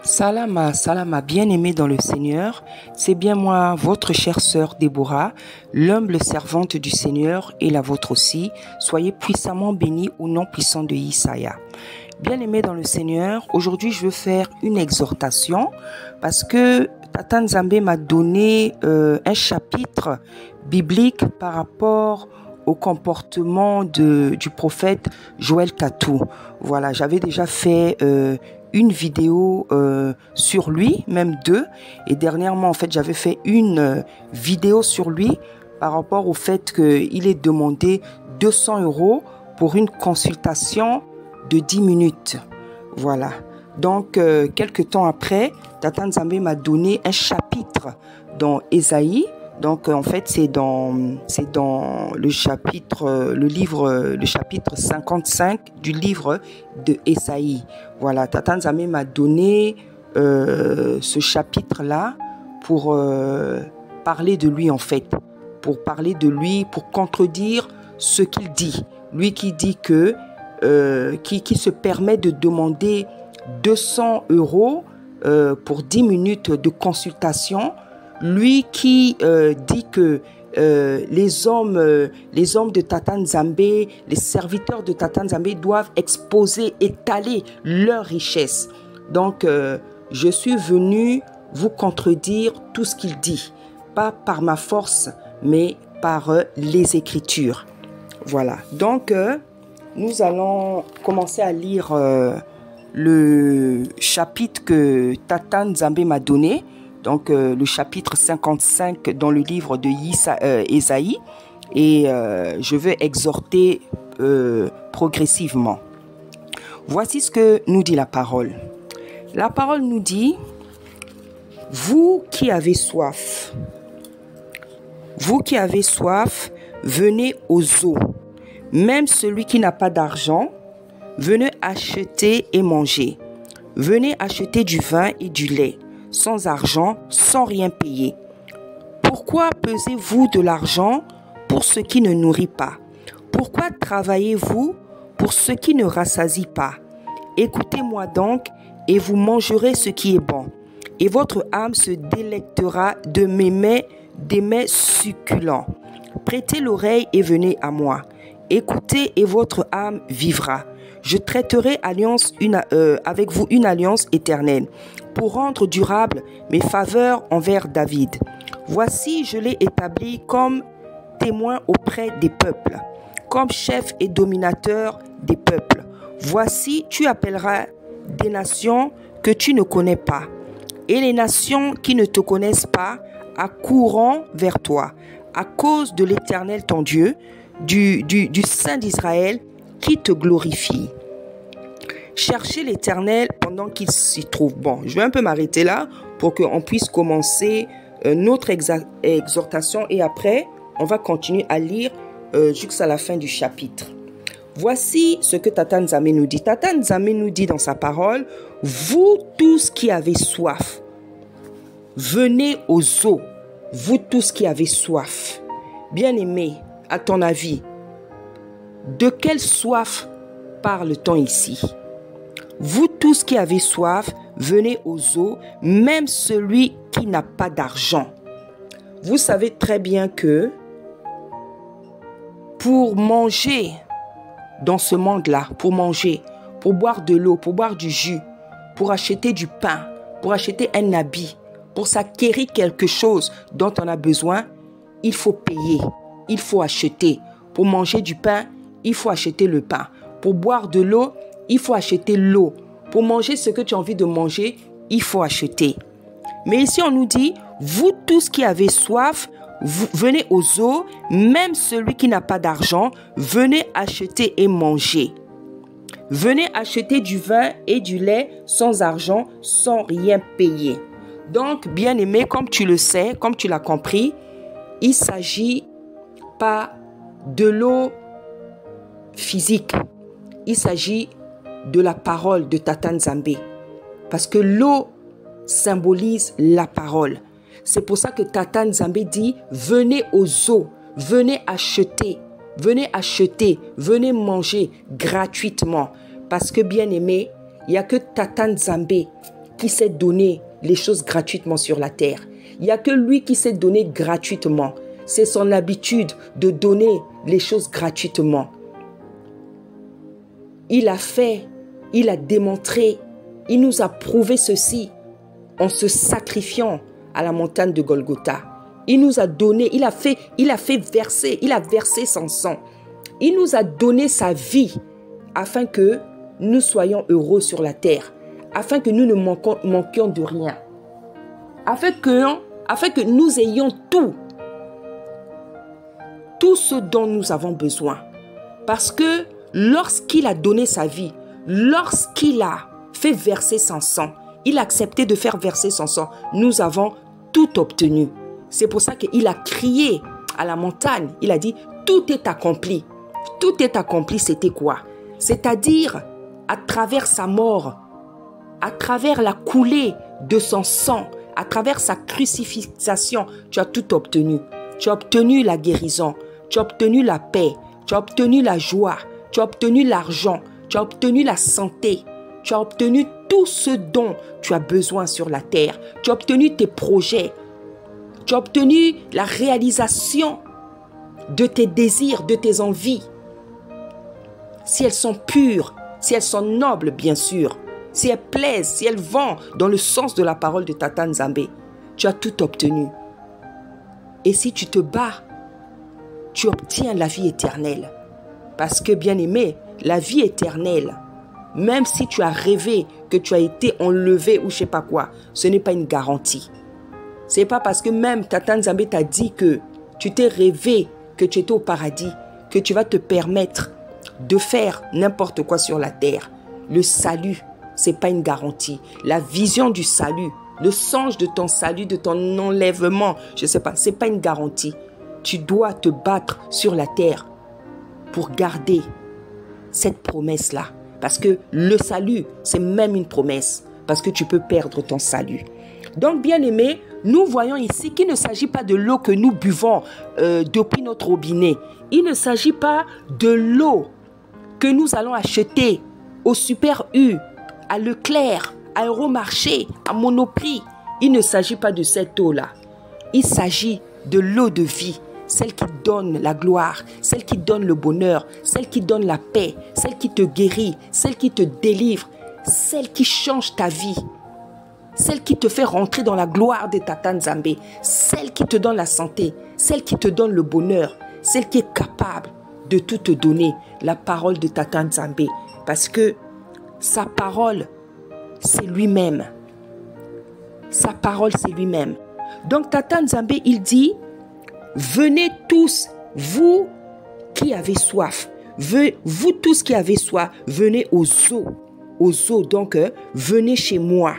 Salama, Salama, bien-aimé dans le Seigneur, c'est bien moi, votre chère sœur Déborah, l'humble servante du Seigneur et la vôtre aussi. Soyez puissamment bénis au nom puissant de Isaïa. Bien-aimé dans le Seigneur, aujourd'hui je veux faire une exhortation parce que Tata Nzambe m'a donné un chapitre biblique par rapport au comportement du prophète Joël Katou. Voilà, j'avais déjà fait une vidéo sur lui, même deux. Et dernièrement, en fait, j'avais fait une vidéo sur lui par rapport au fait qu'il ait demandé 200 € pour une consultation de 10 minutes. Voilà. Donc, quelques temps après, Tata Nzambe m'a donné un chapitre dans Ésaïe. Donc, en fait, c'est dans le chapitre, le chapitre 55 du livre de Ésaïe. Voilà, Tata Nzambe m'a donné ce chapitre-là pour parler de lui, en fait. Pour parler de lui, pour contredire ce qu'il dit. Lui qui dit que, qui se permet de demander 200 € pour 10 minutes de consultation. Lui qui dit que les hommes de Tata Nzambe, les serviteurs de Tata Nzambe doivent exposer, étaler leur richesse. Donc, je suis venu vous contredire tout ce qu'il dit. Pas par ma force, mais par les Écritures. Voilà. Donc, nous allons commencer à lire le chapitre que Tata Nzambe m'a donné. Donc, le chapitre 55 dans le livre de Ésaïe. Et je veux exhorter progressivement. Voici ce que nous dit la parole. La parole nous dit, « Vous qui avez soif, venez aux eaux. Même celui qui n'a pas d'argent, venez acheter et manger. Venez acheter du vin et du lait. Sans argent, sans rien payer. Pourquoi pesez-vous de l'argent pour ce qui ne nourrit pas? Pourquoi travaillez-vous pour ce qui ne rassasie pas? Écoutez-moi donc, et vous mangerez ce qui est bon, et votre âme se délectera de mes mets succulents. Prêtez l'oreille et venez à moi. Écoutez et votre âme vivra. Je traiterai avec vous une alliance éternelle pour rendre durable mes faveurs envers David. Voici, je l'ai établi comme témoin auprès des peuples, comme chef et dominateur des peuples. Voici, tu appelleras des nations que tu ne connais pas, et les nations qui ne te connaissent pas accourront vers toi, à cause de l'Éternel ton Dieu, du Saint d'Israël, qui te glorifie. Cherchez l'Éternel pendant qu'il s'y trouve. Bon, je vais un peu m'arrêter là pour qu'on puisse commencer notre exhortation et après, on va continuer à lire jusqu'à la fin du chapitre. Voici ce que Tata Nzambe nous dit. Tata Nzambe nous dit dans sa parole, « Vous tous qui avez soif, venez aux eaux. Vous tous qui avez soif. » Bien-aimé, à ton avis, de quelle soif parle-t-on ici? Vous tous qui avez soif, venez aux eaux, même celui qui n'a pas d'argent. Vous savez très bien que pour manger dans ce monde-là, pour manger, pour boire de l'eau, pour boire du jus, pour acheter du pain, pour acheter un habit, pour s'acquérir quelque chose dont on a besoin, il faut payer, il faut acheter. Pour manger du pain, il faut acheter le pain. Pour boire de l'eau, il faut acheter l'eau. Pour manger ce que tu as envie de manger, il faut acheter. Mais ici, on nous dit, vous tous qui avez soif, venez aux eaux, même celui qui n'a pas d'argent, venez acheter et manger. Venez acheter du vin et du lait sans argent, sans rien payer. Donc, bien-aimé, comme tu le sais, comme tu l'as compris, il ne s'agit pas de l'eau physique. Il s'agit de la parole de Tata Nzambe. Parce que l'eau symbolise la parole. C'est pour ça que Tata Nzambe dit, venez aux eaux, venez acheter, venez manger gratuitement. Parce que bien aimé, il n'y a que Tata Nzambe qui sait donner les choses gratuitement sur la terre. Il n'y a que lui qui sait donner gratuitement. C'est son habitude de donner les choses gratuitement. Il a fait, il a démontré, il nous a prouvé ceci en se sacrifiant à la montagne de Golgotha. Il nous a donné, il a versé son sang. Il nous a donné sa vie afin que nous soyons heureux sur la terre, afin que nous ne manquions de rien, afin que nous ayons tout ce dont nous avons besoin. Parce que lorsqu'il a donné sa vie, lorsqu'il a fait verser son sang, il a accepté de faire verser son sang, nous avons tout obtenu. C'est pour ça qu'il a crié à la montagne, il a dit « Tout est accompli ». Tout est accompli, c'était quoi? C'est-à-dire, à travers sa mort, à travers la coulée de son sang, à travers sa crucifixion, tu as tout obtenu. Tu as obtenu la guérison, tu as obtenu la paix, tu as obtenu la joie, tu as obtenu l'argent, tu as obtenu la santé, tu as obtenu tout ce dont tu as besoin sur la terre. Tu as obtenu tes projets, tu as obtenu la réalisation de tes désirs, de tes envies. Si elles sont pures, si elles sont nobles, bien sûr, si elles plaisent, si elles vont dans le sens de la parole de Tata Nzambe, tu as tout obtenu. Et si tu te bats, tu obtiens la vie éternelle. Parce que, bien-aimé, la vie éternelle, même si tu as rêvé que tu as été enlevé ou je ne sais pas quoi, ce n'est pas une garantie. Ce n'est pas parce que même Tata Nzambe t'a dit que tu t'es rêvé que tu étais au paradis, que tu vas te permettre de faire n'importe quoi sur la terre. Le salut, ce n'est pas une garantie. La vision du salut, le songe de ton salut, de ton enlèvement, je ne sais pas, ce n'est pas une garantie. Tu dois te battre sur la terre pour garder cette promesse-là. Parce que le salut, c'est même une promesse. Parce que tu peux perdre ton salut. Donc, bien aimé, nous voyons ici qu'il ne s'agit pas de l'eau que nous buvons depuis notre robinet. Il ne s'agit pas de l'eau que nous allons acheter au Super U, à Leclerc, à Euromarché, à Monoprix. Il ne s'agit pas de cette eau-là. Il s'agit de l'eau de vie, celle qui donne la gloire, celle qui donne le bonheur, celle qui donne la paix, celle qui te guérit, celle qui te délivre, celle qui change ta vie, celle qui te fait rentrer dans la gloire de Tata Nzambe, celle qui te donne la santé, celle qui te donne le bonheur, celle qui est capable de tout te donner, la parole de Tata Nzambe. Parce que sa parole, c'est lui-même. Sa parole, c'est lui-même. Donc Tata Nzambe, il dit, venez tous, vous qui avez soif. Vous tous qui avez soif, venez aux eaux. Aux eaux, donc venez chez moi.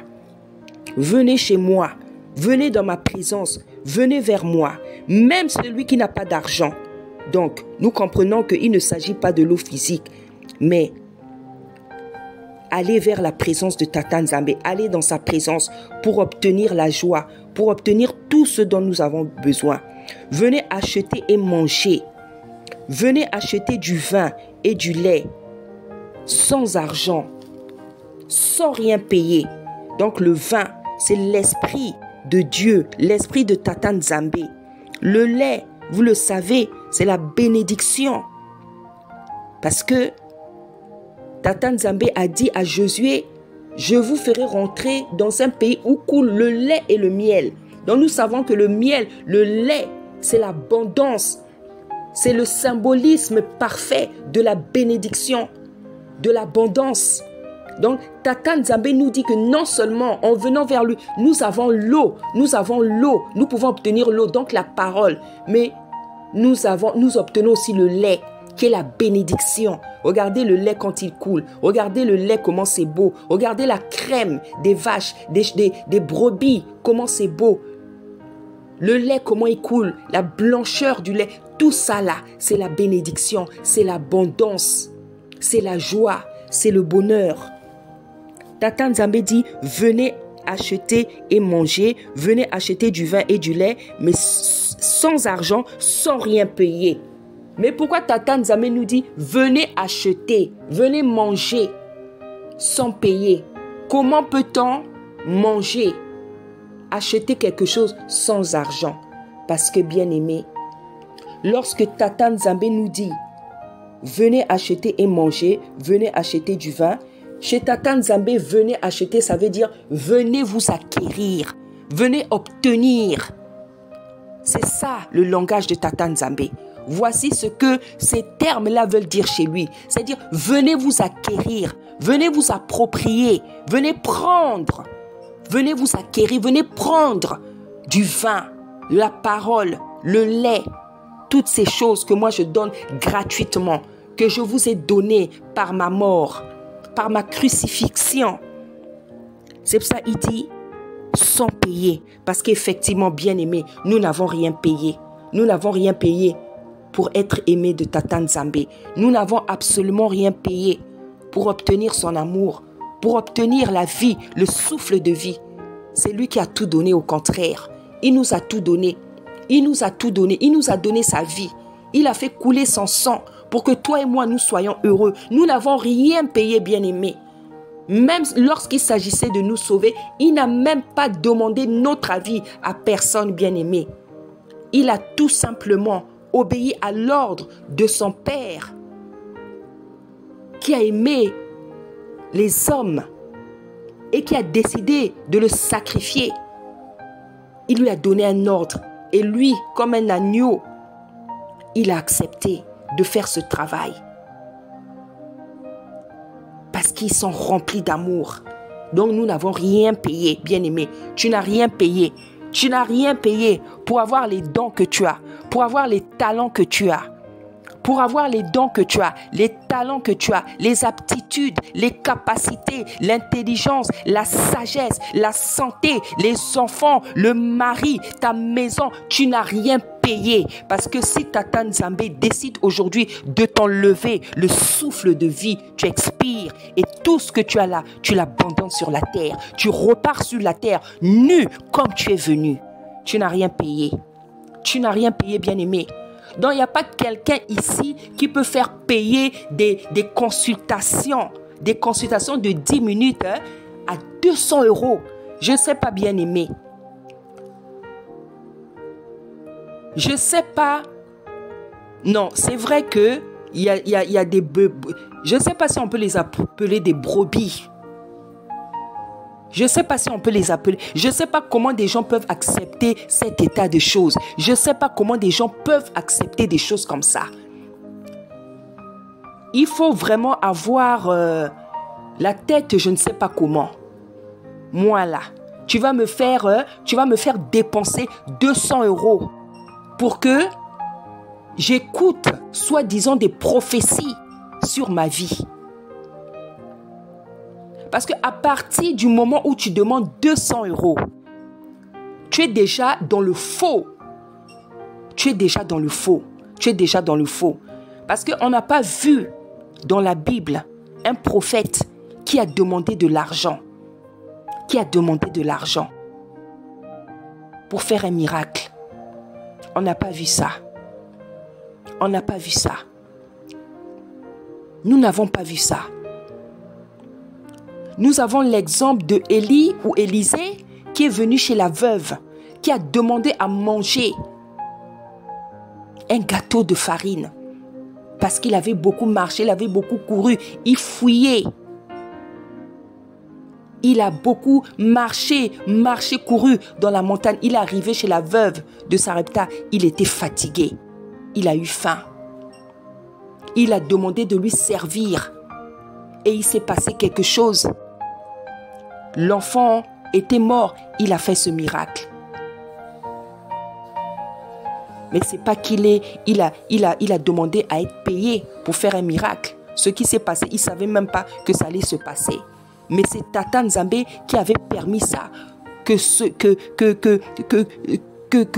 Venez chez moi. Venez dans ma présence. Venez vers moi. Même celui qui n'a pas d'argent. Donc, nous comprenons qu'il ne s'agit pas de l'eau physique, mais allez vers la présence de Tata Nzambe, allez dans sa présence pour obtenir la joie, pour obtenir tout ce dont nous avons besoin. Venez acheter et manger. Venez acheter du vin et du lait, sans argent, sans rien payer. Donc le vin, c'est l'esprit de Dieu, l'esprit de Tata Nzambe. Le lait, vous le savez, c'est la bénédiction. Parce que Tata Nzambe a dit à Josué, je vous ferai rentrer dans un pays où coule le lait et le miel. Donc nous savons que le miel, le lait, c'est l'abondance. C'est le symbolisme parfait de la bénédiction, de l'abondance. Donc Tata Nzambe nous dit que non seulement en venant vers lui, nous avons l'eau, nous pouvons obtenir l'eau, donc la parole. Mais nous obtenons aussi le lait, qui est la bénédiction. Regardez le lait quand il coule. Regardez le lait, comment c'est beau. Regardez la crème des vaches, des brebis, comment c'est beau. Le lait, comment il coule. La blancheur du lait. Tout ça là, c'est la bénédiction. C'est l'abondance. C'est la joie. C'est le bonheur. Tata Nzambe dit, venez acheter et manger. Venez acheter du vin et du lait, mais sans argent, sans rien payer. Mais pourquoi Tata Nzambe nous dit, venez acheter, venez manger, sans payer? Comment peut-on manger, acheter quelque chose sans argent. Parce que, bien aimé, lorsque Tata Nzambe nous dit « Venez acheter et manger, venez acheter du vin », chez Tata Nzambe, venez acheter, ça veut dire « Venez vous acquérir, venez obtenir ». C'est ça le langage de Tata Nzambe. Voici ce que ces termes-là veulent dire chez lui. C'est-à-dire, venez vous acquérir, venez vous approprier, venez prendre, venez vous acquérir, venez prendre du vin, la parole, le lait, toutes ces choses que moi je donne gratuitement, que je vous ai données par ma mort, par ma crucifixion. C'est pour ça qu'il dit sans payer. Parce qu'effectivement, bien aimé, nous n'avons rien payé. Nous n'avons rien payé pour être aimé de Tata Nzambe. Nous n'avons absolument rien payé pour obtenir son amour, pour obtenir la vie, le souffle de vie. C'est lui qui a tout donné, au contraire. Il nous a tout donné. Il nous a tout donné. Il nous a donné sa vie. Il a fait couler son sang pour que toi et moi, nous soyons heureux. Nous n'avons rien payé, bien-aimé. Même lorsqu'il s'agissait de nous sauver, il n'a même pas demandé notre avis à personne, bien-aimé. Il a tout simplement obéi à l'ordre de son Père qui a aimé les hommes et qui a décidé de le sacrifier. Il lui a donné un ordre et lui, comme un agneau, il a accepté de faire ce travail. Parce qu'ils sont remplis d'amour. Donc nous n'avons rien payé, bien-aimé. Tu n'as rien payé. Tu n'as rien payé pour avoir les dons que tu as, pour avoir les talents que tu as. Pour avoir les dons que tu as, les talents que tu as, les aptitudes, les capacités, l'intelligence, la sagesse, la santé, les enfants, le mari, ta maison, tu n'as rien payé. Parce que si Tata Nzambe décide aujourd'hui de t'enlever le souffle de vie, tu expires et tout ce que tu as là, tu l'abandonnes sur la terre. Tu repars sur la terre nu comme tu es venu. Tu n'as rien payé. Tu n'as rien payé, bien-aimé. Donc, il n'y a pas quelqu'un ici qui peut faire payer des consultations de 10 minutes à 200 €. Je ne sais pas, bien aimé. Je ne sais pas. Non, c'est vrai qu'il y a des... Je ne sais pas si on peut les appeler des brebis. Je ne sais pas si on peut les appeler. Je ne sais pas comment des gens peuvent accepter cet état de choses. Je ne sais pas comment des gens peuvent accepter des choses comme ça. Il faut vraiment avoir la tête, je ne sais pas comment. Moi là, tu vas me faire dépenser 200 € pour que j'écoute, soi-disant, des prophéties sur ma vie. Parce qu'à partir du moment où tu demandes 200 €, tu es déjà dans le faux. Tu es déjà dans le faux. Tu es déjà dans le faux. Parce qu'on n'a pas vu dans la Bible un prophète qui a demandé de l'argent. Qui a demandé de l'argent pour faire un miracle. On n'a pas vu ça. On n'a pas vu ça. Nous n'avons pas vu ça. Nous avons l'exemple de Élie ou Élisée qui est venu chez la veuve, qui a demandé à manger un gâteau de farine. Parce qu'il avait beaucoup marché, il avait beaucoup couru, il fouillait. Il a beaucoup marché, couru dans la montagne. Il est arrivé chez la veuve de Sarepta, il était fatigué. Il a eu faim. Il a demandé de lui servir. Et il s'est passé quelque chose. L'enfant était mort. Il a fait ce miracle. Mais c'est pas il a demandé à être payé pour faire un miracle. Ce qui s'est passé, il savait même pas que ça allait se passer. Mais c'est Tata Nzambe qui avait permis ça.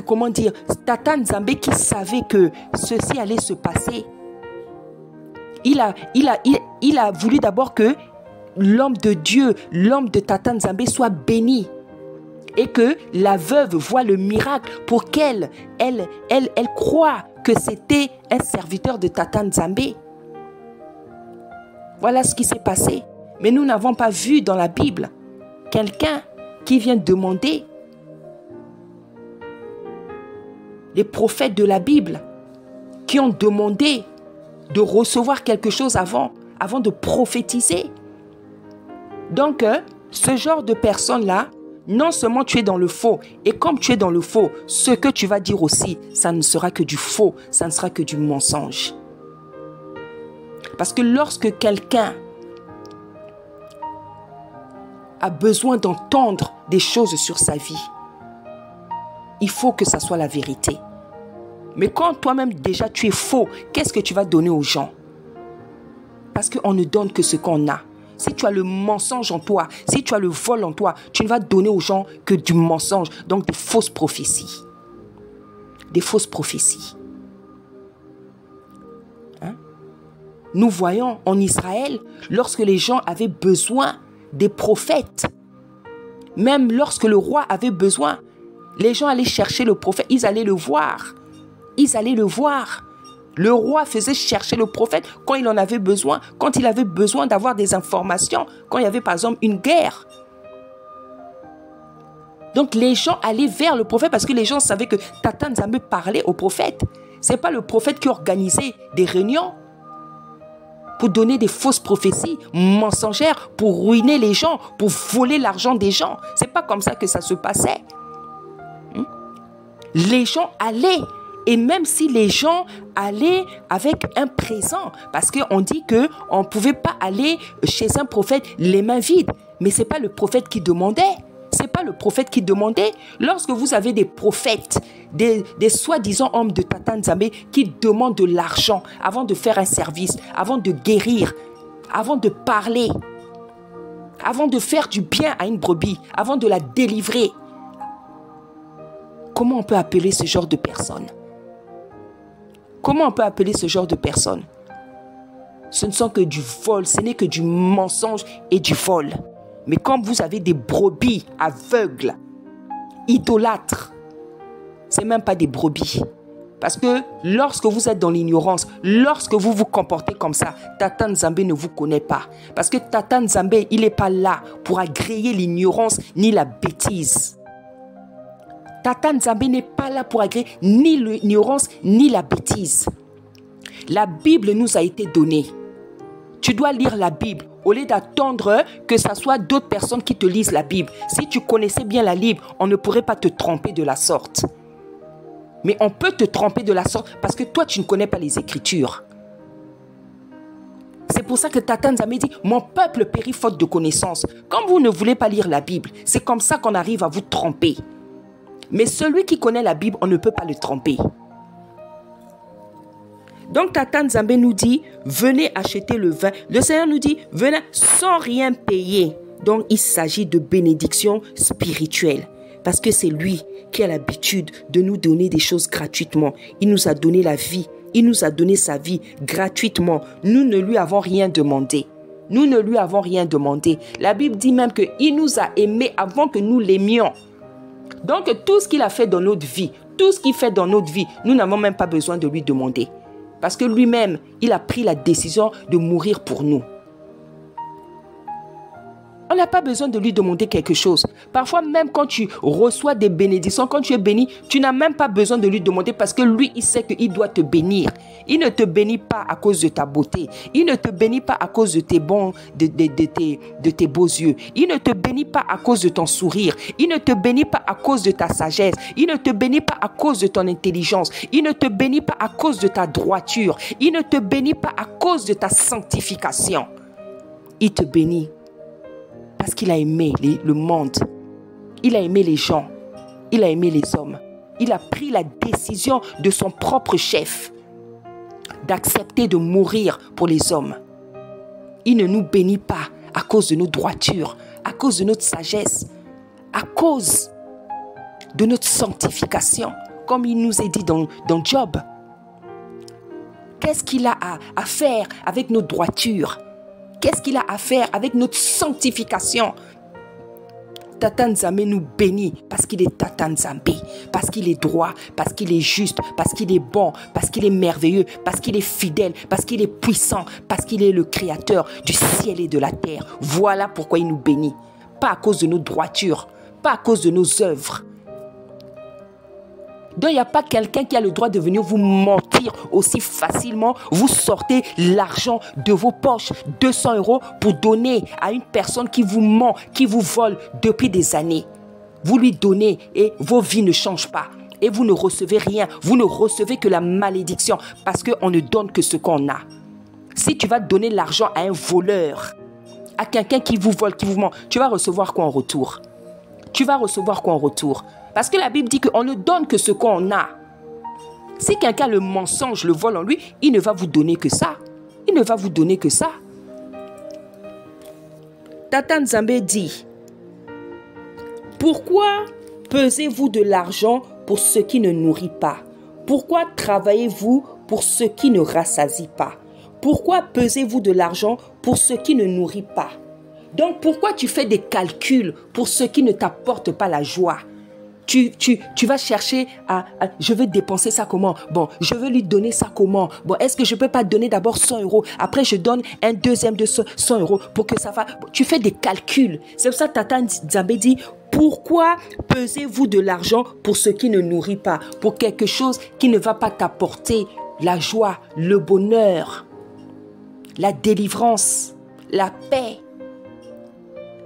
Comment dire, Tata Nzambe qui savait que ceci allait se passer. Il a voulu d'abord que l'homme de Dieu, l'homme de Tata Nzambe soit béni. Et que la veuve voit le miracle pour qu'elle croit que c'était un serviteur de Tata Nzambe. Voilà ce qui s'est passé. Mais nous n'avons pas vu dans la Bible quelqu'un qui viennent demander. Les prophètes de la Bible qui ont demandé de recevoir quelque chose avant de prophétiser. Donc, ce genre de personnes-là, non seulement tu es dans le faux, et comme tu es dans le faux, ce que tu vas dire aussi, ça ne sera que du faux, ça ne sera que du mensonge. Parce que lorsque quelqu'un a besoin d'entendre des choses sur sa vie, il faut que ça soit la vérité. Mais quand toi-même déjà tu es faux, qu'est-ce que tu vas donner aux gens? Parce qu'on ne donne que ce qu'on a. Si tu as le mensonge en toi, si tu as le vol en toi, tu ne vas donner aux gens que du mensonge, donc des fausses prophéties. Des fausses prophéties. Hein? Nous voyons en Israël, lorsque les gens avaient besoin des prophètes, même lorsque le roi avait besoin, les gens allaient chercher le prophète, ils allaient le voir. Ils allaient le voir. Le roi faisait chercher le prophète quand il en avait besoin, quand il avait besoin d'avoir des informations, quand il y avait par exemple une guerre. Donc les gens allaient vers le prophète parce que les gens savaient que Tata Nzambe parlait au prophète. Ce n'est pas le prophète qui organisait des réunions pour donner des fausses prophéties mensongères, pour ruiner les gens, pour voler l'argent des gens. Ce n'est pas comme ça que ça se passait. Les gens allaient. Et même si les gens allaient avec un présent, parce qu'on dit qu'on ne pouvait pas aller chez un prophète les mains vides. Mais ce n'est pas le prophète qui demandait. Ce n'est pas le prophète qui demandait. Lorsque vous avez des prophètes, des soi-disant hommes de Tata Nzambe qui demandent de l'argent avant de faire un service, avant de guérir, avant de parler, avant de faire du bien à une brebis, avant de la délivrer, comment on peut appeler ce genre de personnes? Comment on peut appeler ce genre de personnes? Ce ne sont que du vol, ce n'est que du mensonge et du vol. Mais quand vous avez des brebis aveugles, idolâtres, ce n'est même pas des brebis. Parce que lorsque vous êtes dans l'ignorance, lorsque vous vous comportez comme ça, Tata Nzambe ne vous connaît pas. Parce que Tata Nzambe, il n'est pas là pour agréer l'ignorance ni la bêtise. Tata Nzambe n'est pas là pour agréer ni l'ignorance ni la bêtise. La Bible nous a été donnée. Tu dois lire la Bible au lieu d'attendre que ce soit d'autres personnes qui te lisent la Bible. Si tu connaissais bien la Bible, on ne pourrait pas te tromper de la sorte. Mais on peut te tromper de la sorte parce que toi, tu ne connais pas les Écritures. C'est pour ça que Tata Nzambe dit « Mon peuple périt faute de connaissance ». Quand vous ne voulez pas lire la Bible, c'est comme ça qu'on arrive à vous tromper. Mais celui qui connaît la Bible, on ne peut pas le tromper. Donc Tata Nzambe nous dit, venez acheter le vin. Le Seigneur nous dit, venez sans rien payer. Donc il s'agit de bénédiction spirituelle. Parce que c'est lui qui a l'habitude de nous donner des choses gratuitement. Il nous a donné la vie. Il nous a donné sa vie gratuitement. Nous ne lui avons rien demandé. Nous ne lui avons rien demandé. La Bible dit même qu'il nous a aimés avant que nous l'aimions. Donc tout ce qu'il a fait dans notre vie, tout ce qu'il fait dans notre vie, nous n'avons même pas besoin de lui demander. Parce que lui-même, il a pris la décision de mourir pour nous. On n'a pas besoin de lui demander quelque chose. Parfois, même quand tu reçois des bénédictions, quand tu es béni, tu n'as même pas besoin de lui demander parce que lui, il sait qu'il doit te bénir. Il ne te bénit pas à cause de ta beauté. Il ne te bénit pas à cause de tes beaux yeux. Il ne te bénit pas à cause de ton sourire. Il ne te bénit pas à cause de ta sagesse. Il ne te bénit pas à cause de ton intelligence. Il ne te bénit pas à cause de ta droiture. Il ne te bénit pas à cause de ta sanctification. Il te bénit parce qu'il a aimé le monde. Il a aimé les gens. Il a aimé les hommes. Il a pris la décision de son propre chef d'accepter de mourir pour les hommes. Il ne nous bénit pas à cause de nos droitures, à cause de notre sagesse, à cause de notre sanctification, comme il nous est dit dans Job. Qu'est-ce qu'il a à faire avec nos droitures? Qu'est-ce qu'il a à faire avec notre sanctification? Tata Nzambe nous bénit parce qu'il est Tata Nzambe, parce qu'il est droit, parce qu'il est juste, parce qu'il est bon, parce qu'il est merveilleux, parce qu'il est fidèle, parce qu'il est puissant, parce qu'il est le créateur du ciel et de la terre. Voilà pourquoi il nous bénit. Pas à cause de nos droitures, pas à cause de nos œuvres. Donc, il n'y a pas quelqu'un qui a le droit de venir vous mentir aussi facilement. Vous sortez l'argent de vos poches, 200 € pour donner à une personne qui vous ment, qui vous vole depuis des années. Vous lui donnez et vos vies ne changent pas. Et vous ne recevez rien. Vous ne recevez que la malédiction parce qu'on ne donne que ce qu'on a. Si tu vas donner l'argent à un voleur, à quelqu'un qui vous vole, qui vous ment, tu vas recevoir quoi en retour? Tu vas recevoir quoi en retour? Parce que la Bible dit qu'on ne donne que ce qu'on a. Si quelqu'un a le mensonge, le vol en lui, il ne va vous donner que ça. Il ne va vous donner que ça. Tata Nzambe dit, pourquoi pesez-vous de l'argent pour ce qui ne nourrit pas? Pourquoi travaillez-vous pour ce qui ne rassasie pas? Pourquoi pesez-vous de l'argent pour ce qui ne nourrit pas? Donc, pourquoi tu fais des calculs pour ce qui ne t'apporte pas la joie? Tu vas chercher je veux dépenser ça comment? Bon, je veux lui donner ça comment? Bon, est-ce que je ne peux pas donner d'abord 100 €? Après, je donne un deuxième de 100 € pour que ça va. Tu fais des calculs. C'est pour ça que Tata Nzambe dit, pourquoi pesez-vous de l'argent pour ce qui ne nourrit pas? Pour quelque chose qui ne va pas t'apporter la joie, le bonheur, la délivrance, la paix.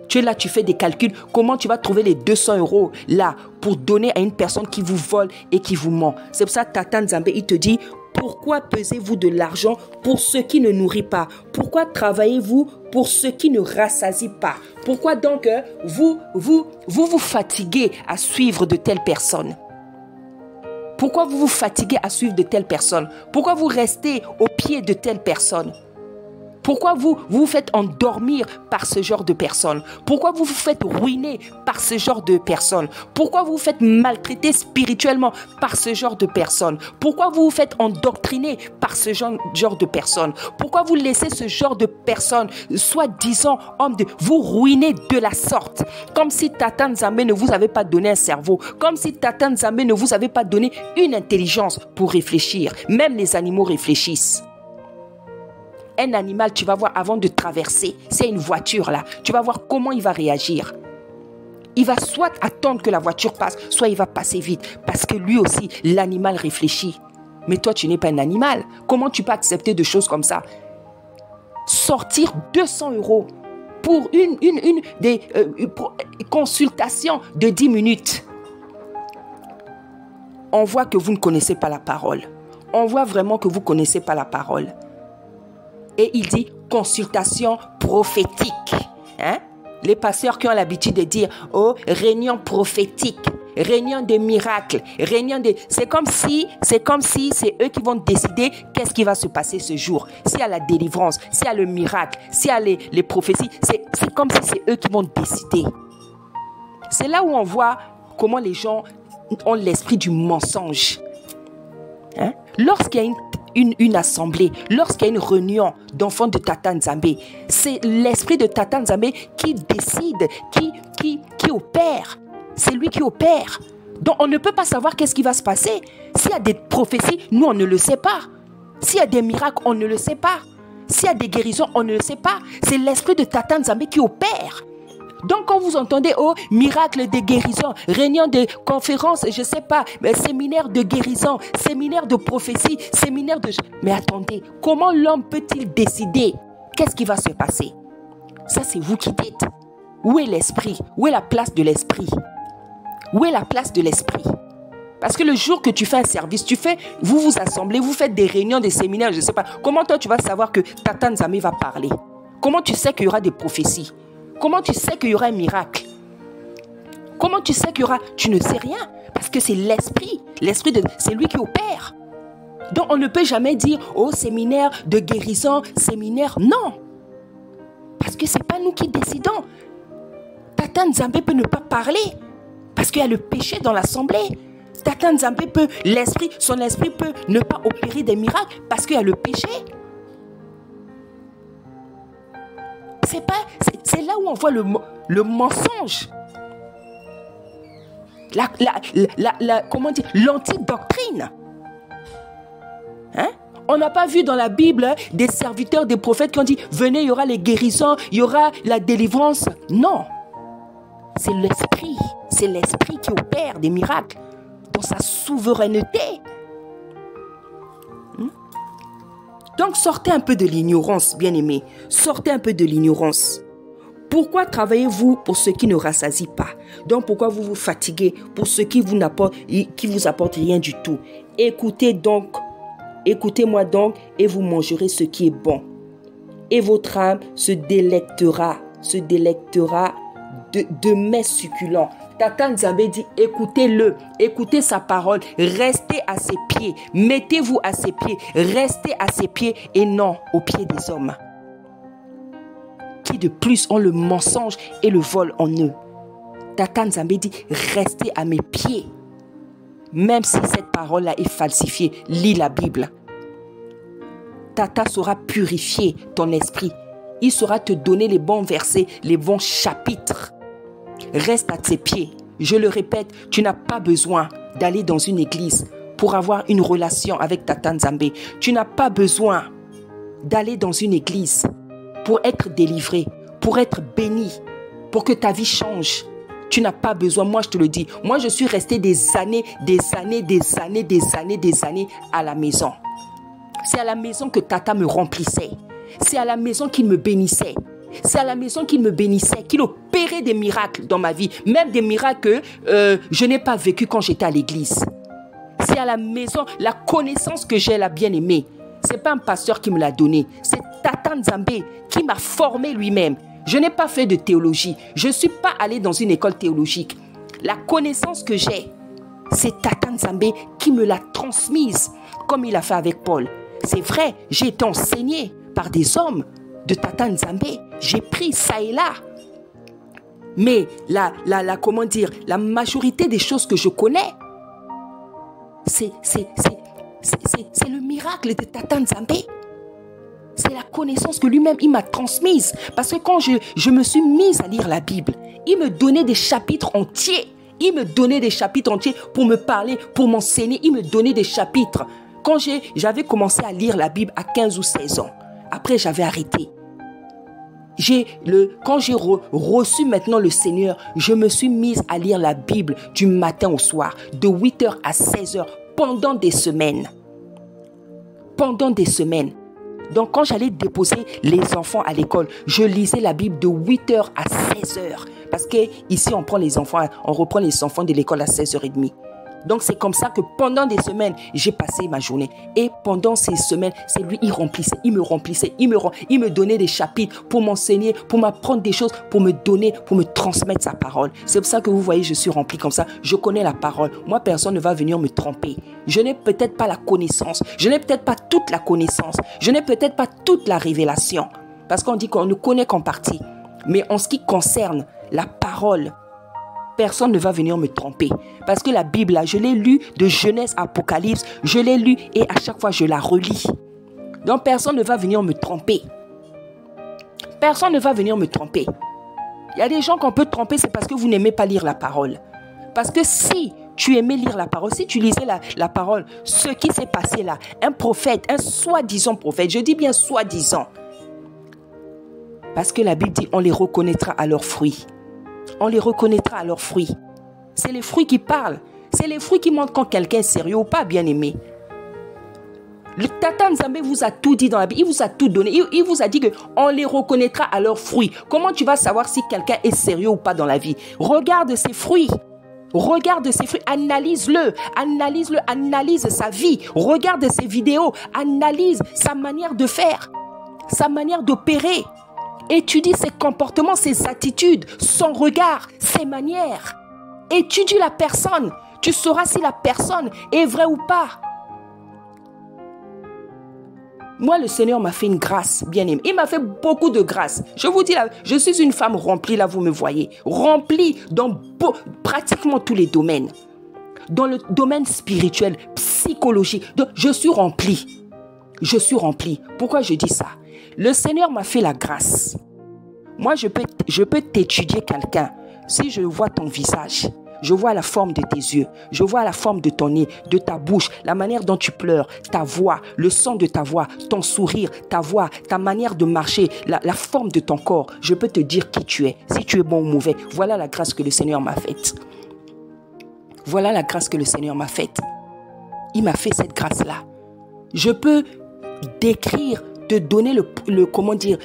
Tu es là, tu fais des calculs. Comment tu vas trouver les 200 € là pour donner à une personne qui vous vole et qui vous ment? C'est pour ça que Tata Nzambe, il te dit, pourquoi pesez-vous de l'argent pour ce qui ne nourrit pas? Pourquoi travaillez-vous pour ce qui ne rassasie pas? Pourquoi donc vous fatiguez à suivre de telles personnes? Pourquoi vous vous fatiguez à suivre de telles personnes? Pourquoi vous restez au pied de telles personnes? Pourquoi vous vous faites endormir par ce genre de personnes? Pourquoi vous vous faites ruiner par ce genre de personnes? Pourquoi vous vous faites maltraiter spirituellement par ce genre de personnes? Pourquoi vous vous faites endoctriner par ce genre de personnes? Pourquoi vous laissez ce genre de personnes, soi-disant hommes de vous ruiner de la sorte? Comme si Tata Nzambe ne vous avait pas donné un cerveau, comme si Tata Nzambe ne vous avait pas donné une intelligence pour réfléchir. Même les animaux réfléchissent. Un animal, tu vas voir avant de traverser, c'est une voiture là, tu vas voir comment il va réagir. Il va soit attendre que la voiture passe, soit il va passer vite. Parce que lui aussi, l'animal réfléchit. Mais toi, tu n'es pas un animal. Comment tu peux accepter de choses comme ça? Sortir 200 € pour une consultation de 10 minutes. On voit que vous ne connaissez pas la parole. On voit vraiment que vous ne connaissez pas la parole. Et il dit consultation prophétique. Hein? Les pasteurs qui ont l'habitude de dire, oh, réunion prophétique, réunion des miracles, réunion de... C'est comme si c'est eux qui vont décider qu'est-ce qui va se passer ce jour. S'il y a la délivrance, s'il y a le miracle, s'il y a les prophéties, c'est comme si c'est eux qui vont décider. C'est là où on voit comment les gens ont l'esprit du mensonge. Hein? Lorsqu'il y a une assemblée, lorsqu'il y a une réunion d'enfants de Tata Nzambe, c'est l'esprit de Tata Nzambe qui décide, qui opère. C'est lui qui opère. Donc on ne peut pas savoir qu'est-ce qui va se passer. S'il y a des prophéties, nous on ne le sait pas. S'il y a des miracles, on ne le sait pas. S'il y a des guérisons, on ne le sait pas. C'est l'esprit de Tata Nzambe qui opère. Donc quand vous entendez, oh, miracle de guérison, réunion de conférences, je ne sais pas, séminaire de guérison, séminaire de prophétie, séminaire de... Mais attendez, comment l'homme peut-il décider qu'est-ce qui va se passer? Ça, c'est vous qui dites. Où est l'esprit? Où est la place de l'esprit? Où est la place de l'esprit? Parce que le jour que tu fais un service, vous vous assemblez, vous faites des réunions, des séminaires, je ne sais pas. Comment toi, tu vas savoir que Tata Nzambe va parler? Comment tu sais qu'il y aura des prophéties? Comment tu sais qu'il y aura un miracle? Comment tu sais qu'il y aura... Tu ne sais rien. Parce que c'est l'esprit. C'est lui qui opère. Donc on ne peut jamais dire, oh, séminaire de guérison, séminaire. Non. Parce que ce n'est pas nous qui décidons. Tata Nzambe peut ne pas parler. Parce qu'il y a le péché dans l'assemblée. Tata Nzambe peut, son esprit peut ne pas opérer des miracles parce qu'il y a le péché. C'est là où on voit le mensonge. Comment dire, l'antidoctrine. Hein? On n'a pas vu dans la Bible des serviteurs, des prophètes qui ont dit, venez, il y aura les guérisons, il y aura la délivrance. Non. c'est l'esprit. C'est l'esprit qui opère des miracles dans sa souveraineté. Donc sortez un peu de l'ignorance, bien-aimés. Sortez un peu de l'ignorance. Pourquoi travaillez-vous pour ce qui ne rassasie pas? Donc pourquoi vous vous fatiguez pour ce qui vous apporte rien du tout? Écoutez-moi donc et vous mangerez ce qui est bon. Et votre âme se délectera de mets succulents. Tata Nzambe dit, écoutez-le, écoutez sa parole, restez à ses pieds, mettez-vous à ses pieds, restez à ses pieds et non aux pieds des hommes. Qui de plus ont le mensonge et le vol en eux. Tata Nzambe dit, restez à mes pieds. Même si cette parole-là est falsifiée, lis la Bible. Tata saura purifier ton esprit. Il saura te donner les bons versets, les bons chapitres. Reste à ses pieds. Je le répète, tu n'as pas besoin d'aller dans une église pour avoir une relation avec Tata Nzambe. Tu n'as pas besoin d'aller dans une église pour être délivré, pour être béni, pour que ta vie change. Tu n'as pas besoin, moi je te le dis. Moi je suis resté des années à la maison. C'est à la maison que Tata me remplissait. C'est à la maison qu'il me bénissait. C'est à la maison qu'il me bénissait, qu'il opérait des miracles dans ma vie. Même des miracles que je n'ai pas vécu quand j'étais à l'église. C'est à la maison, la connaissance que j'ai, la bien-aimée. Ce n'est pas un pasteur qui me l'a donné. C'est Tata Nzambe qui m'a formé lui-même. Je n'ai pas fait de théologie. Je ne suis pas allé dans une école théologique. La connaissance que j'ai, c'est Tata Nzambe qui me l'a transmise, comme il a fait avec Paul. C'est vrai, j'ai été enseigné par des hommes de Tata Nzambe. J'ai pris ça et là. Mais la majorité des choses que je connais, c'est le miracle de Tata Nzambe. C'est la connaissance que lui-même, il m'a transmise. Parce que quand je me suis mise à lire la Bible, il me donnait des chapitres entiers. Il me donnait des chapitres entiers pour me parler, pour m'enseigner. Il me donnait des chapitres. Quand j'avais commencé à lire la Bible à 15 ou 16 ans, après j'avais arrêté. Quand j'ai reçu maintenant le Seigneur, je me suis mise à lire la Bible du matin au soir, de 8h à 16h, pendant des semaines. Pendant des semaines. Donc quand j'allais déposer les enfants à l'école, je lisais la Bible de 8h à 16h. Parce qu'ici, on reprend les enfants de l'école à 16h30. Donc c'est comme ça que pendant des semaines, j'ai passé ma journée. Et pendant ces semaines, c'est lui, il remplissait, il me donnait des chapitres pour m'enseigner, pour m'apprendre des choses, pour me donner, pour me transmettre sa parole. C'est pour ça que vous voyez, je suis rempli comme ça. Je connais la parole. Moi, personne ne va venir me tromper. Je n'ai peut-être pas la connaissance. Je n'ai peut-être pas toute la connaissance. Je n'ai peut-être pas toute la révélation. Parce qu'on dit qu'on ne connaît qu'en partie. Mais en ce qui concerne la parole, personne ne va venir me tromper. Parce que la Bible, là, je l'ai lue de Genèse à Apocalypse. Je l'ai lue et à chaque fois, je la relis. Donc, personne ne va venir me tromper. Personne ne va venir me tromper. Il y a des gens qu'on peut tromper, c'est parce que vous n'aimez pas lire la parole. Parce que si tu aimais lire la parole, si tu lisais la parole, ce qui s'est passé là, un prophète, un soi-disant prophète, je dis bien soi-disant. Parce que la Bible dit, on les reconnaîtra à leurs fruits. On les reconnaîtra à leurs fruits. C'est les fruits qui parlent. C'est les fruits qui montrent quand quelqu'un est sérieux ou pas, bien aimé. Le Tata Nzambe vous a tout dit dans la Bible. Il vous a tout donné. Il vous a dit qu'on les reconnaîtra à leurs fruits. Comment tu vas savoir si quelqu'un est sérieux ou pas dans la vie? Regarde ses fruits. Regarde ses fruits. Analyse-le. Analyse-le. Analyse sa vie. Regarde ses vidéos. Analyse sa manière de faire. Sa manière d'opérer. Étudie ses comportements, ses attitudes, son regard, ses manières. Étudie la personne. Tu sauras si la personne est vraie ou pas. Moi, le Seigneur m'a fait une grâce, bien aimé. Il m'a fait beaucoup de grâce. Je vous dis, là, je suis une femme remplie, là, vous me voyez. Remplie dans pratiquement tous les domaines. Dans le domaine spirituel, psychologique. Donc, je suis remplie. Je suis remplie. Pourquoi je dis ça? Le Seigneur m'a fait la grâce. Moi, je peux t'étudier quelqu'un. Si je vois ton visage, Je vois la forme de tes yeux. Je vois la forme de ton nez, de ta bouche, la manière dont tu pleures, ta voix, le son de ta voix, ton sourire, ta voix, ta manière de marcher, la forme de ton corps. Je peux te dire qui tu es, si tu es bon ou mauvais. Voilà la grâce que le Seigneur m'a faite. Voilà la grâce que le Seigneur m'a faite. Il m'a fait cette grâce-là. Je peux décrire, te donner dire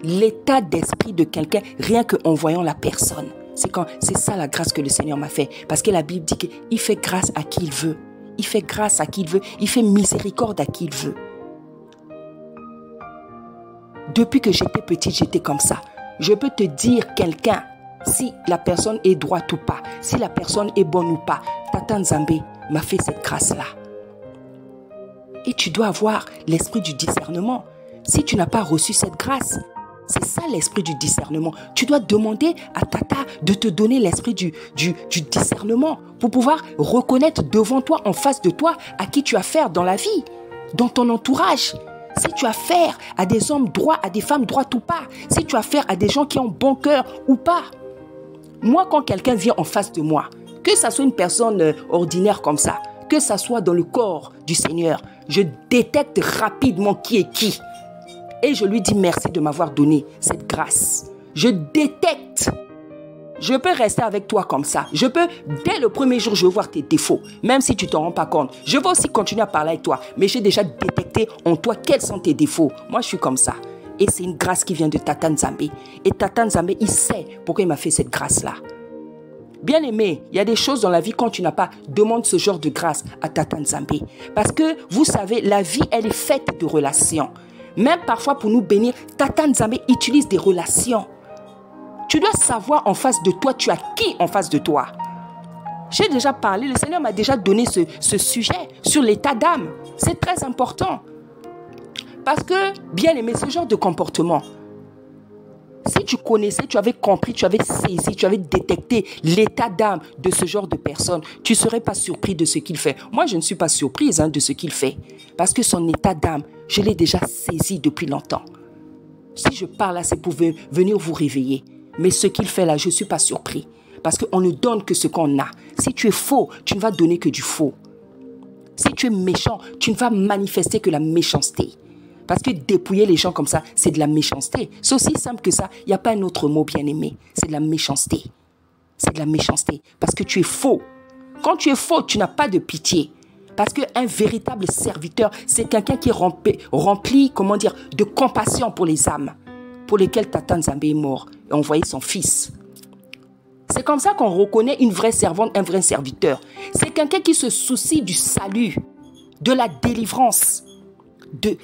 l'état d'esprit de quelqu'un rien qu'en voyant la personne. C'est ça la grâce que le Seigneur m'a fait. Parce que la Bible dit qu'il fait grâce à qui il veut. Il fait grâce à qui il veut. Il fait miséricorde à qui il veut. Depuis que j'étais petite, j'étais comme ça. Je peux te dire quelqu'un, si la personne est droite ou pas, si la personne est bonne ou pas. Tata Nzambe m'a fait cette grâce-là. Et tu dois avoir l'esprit du discernement. Si tu n'as pas reçu cette grâce, c'est ça l'esprit du discernement. Tu dois demander à Tata de te donner l'esprit du discernement pour pouvoir reconnaître devant toi, en face de toi, à qui tu as affaire dans la vie, dans ton entourage. Si tu as affaire à des hommes droits, à des femmes droites ou pas. Si tu as affaire à des gens qui ont bon cœur ou pas. Moi, quand quelqu'un vient en face de moi, que ça soit une personne ordinaire comme ça, que ça soit dans le corps du Seigneur, je détecte rapidement qui est qui. Et je lui dis merci de m'avoir donné cette grâce. Je détecte. Je peux rester avec toi comme ça. Je peux, dès le premier jour, je veux voir tes défauts. Même si tu ne t'en rends pas compte. Je veux aussi continuer à parler avec toi. Mais j'ai déjà détecté en toi quels sont tes défauts. Moi, je suis comme ça. Et c'est une grâce qui vient de Tata Nzambe. Et Tata Nzambe, il sait pourquoi il m'a fait cette grâce-là. Bien aimé, il y a des choses dans la vie quand tu n'as pas, demande ce genre de grâce à Tata Nzambe. Parce que, vous savez, la vie, elle est faite de relations. Même parfois pour nous bénir, Tata Nzambe utilise des relations. Tu dois savoir en face de toi, tu as qui en face de toi. J'ai déjà parlé, le Seigneur m'a déjà donné ce sujet sur l'état d'âme. C'est très important. Parce que, bien aimé, ce genre de comportement, si tu connaissais, tu avais compris, tu avais saisi, tu avais détecté l'état d'âme de ce genre de personne, tu ne serais pas surpris de ce qu'il fait. Moi, je ne suis pas surprise de ce qu'il fait. Parce que son état d'âme, je l'ai déjà saisi depuis longtemps. Si je parle là, c'est pour venir vous réveiller. Mais ce qu'il fait là, je ne suis pas surpris. Parce qu'on ne donne que ce qu'on a. Si tu es faux, tu ne vas donner que du faux. Si tu es méchant, tu ne vas manifester que la méchanceté. Parce que dépouiller les gens comme ça, c'est de la méchanceté. C'est aussi simple que ça. Il n'y a pas un autre mot bien aimé. C'est de la méchanceté. C'est de la méchanceté. Parce que tu es faux. Quand tu es faux, tu n'as pas de pitié. Parce qu'un véritable serviteur, c'est quelqu'un qui est rempli, de compassion pour les âmes, pour lesquelles Tata Nzambe est mort et a envoyé son fils. C'est comme ça qu'on reconnaît une vraie servante, un vrai serviteur. C'est quelqu'un qui se soucie du salut, de la délivrance, des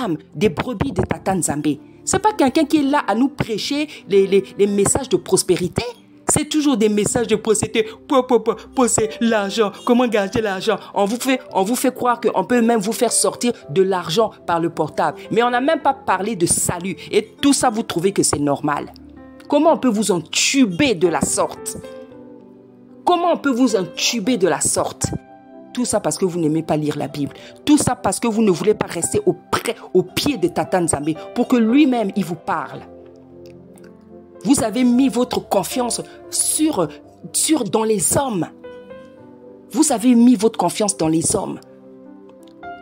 âmes, des brebis de Tata Nzambe. Ce n'est pas quelqu'un qui est là à nous prêcher les messages de prospérité. C'est toujours des messages de prospérité. Posséder l'argent, comment garder l'argent. On vous fait croire qu'on peut même vous faire sortir de l'argent par le portable. Mais on n'a même pas parlé de salut. Et tout ça, vous trouvez que c'est normal. Comment on peut vous entuber de la sorte? Comment on peut vous entuber de la sorte? Tout ça parce que vous n'aimez pas lire la Bible. Tout ça parce que vous ne voulez pas rester au pied de Tata Nzambe pour que lui-même, il vous parle. Vous avez mis votre confiance dans les hommes. Vous avez mis votre confiance dans les hommes.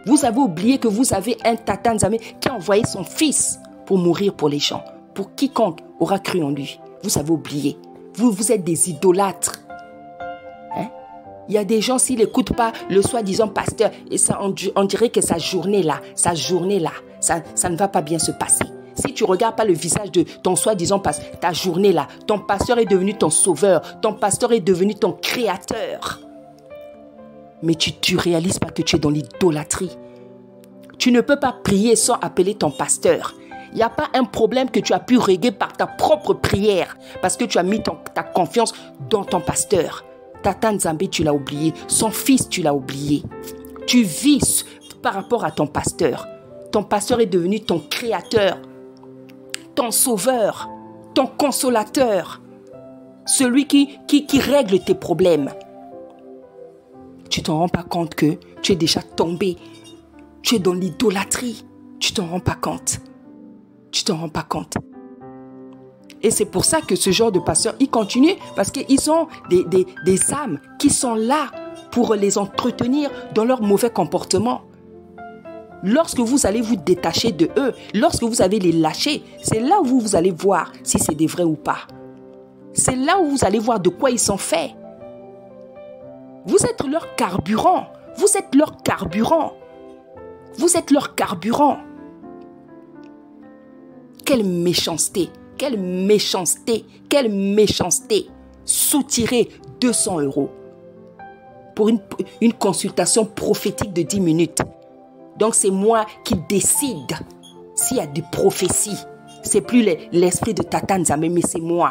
Vous avez oublié que vous avez un Tata Nzambe qui a envoyé son fils pour mourir pour les gens. Pour quiconque aura cru en lui. Vous avez oublié. Vous êtes des idolâtres. Il y a des gens, s'ils n'écoutent pas le soi-disant pasteur, et ça, on dirait que sa journée-là, ça ne va pas bien se passer. Si tu ne regardes pas le visage de ton soi-disant pasteur, ta journée-là, ton pasteur est devenu ton sauveur, ton pasteur est devenu ton créateur. Mais tu ne réalises pas que tu es dans l'idolâtrie. Tu ne peux pas prier sans appeler ton pasteur. Il n'y a pas un problème que tu as pu régler par ta propre prière parce que tu as mis ta confiance dans ton pasteur. Tata Nzambe, tu l'as oublié. Son fils, tu l'as oublié. Tu vis par rapport à ton pasteur. Ton pasteur est devenu ton créateur, ton sauveur, ton consolateur, celui qui règle tes problèmes. Tu ne t'en rends pas compte que tu es déjà tombé. Tu es dans l'idolâtrie. Tu ne t'en rends pas compte. Tu ne t'en rends pas compte. Et c'est pour ça que ce genre de pasteurs, ils continuent parce qu'ils ont des âmes qui sont là pour les entretenir dans leur mauvais comportement. Lorsque vous allez vous détacher de eux, lorsque vous allez les lâcher, c'est là où vous allez voir si c'est des vrais ou pas. C'est là où vous allez voir de quoi ils sont faits. Vous êtes leur carburant. Vous êtes leur carburant. Vous êtes leur carburant. Quelle méchanceté. Quelle méchanceté. Quelle méchanceté. Soutirer 200 € pour une consultation prophétique de 10 minutes. Donc c'est moi qui décide s'il y a des prophéties. C'est plus l'esprit de Tata Nzambe, mais c'est moi.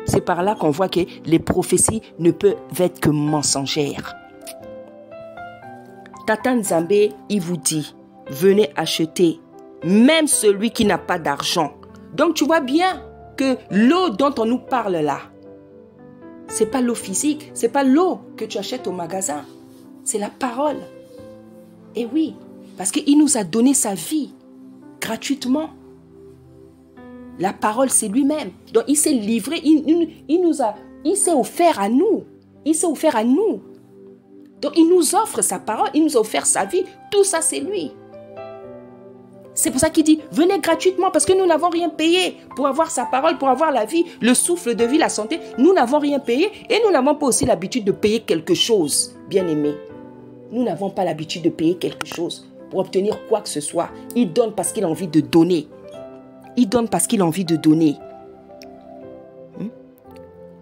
C'est par là qu'on voit que les prophéties ne peuvent être que mensongères. Tata Nzambe, il vous dit, venez acheter, même celui qui n'a pas d'argent. Donc tu vois bien que l'eau dont on nous parle là, c'est pas l'eau physique, c'est pas l'eau que tu achètes au magasin, c'est la parole. Et oui, parce qu'il nous a donné sa vie gratuitement. La parole, c'est lui-même. Donc, il s'est livré, il s'est offert à nous. Il s'est offert à nous. Donc, il nous offre sa parole, il nous a offert sa vie. Tout ça, c'est lui. C'est pour ça qu'il dit, venez gratuitement parce que nous n'avons rien payé pour avoir sa parole, pour avoir la vie, le souffle de vie, la santé. Nous n'avons rien payé et nous n'avons pas aussi l'habitude de payer quelque chose, bien aimé. Nous n'avons pas l'habitude de payer quelque chose pour obtenir quoi que ce soit. Il donne parce qu'il a envie de donner. Il donne parce qu'il a envie de donner.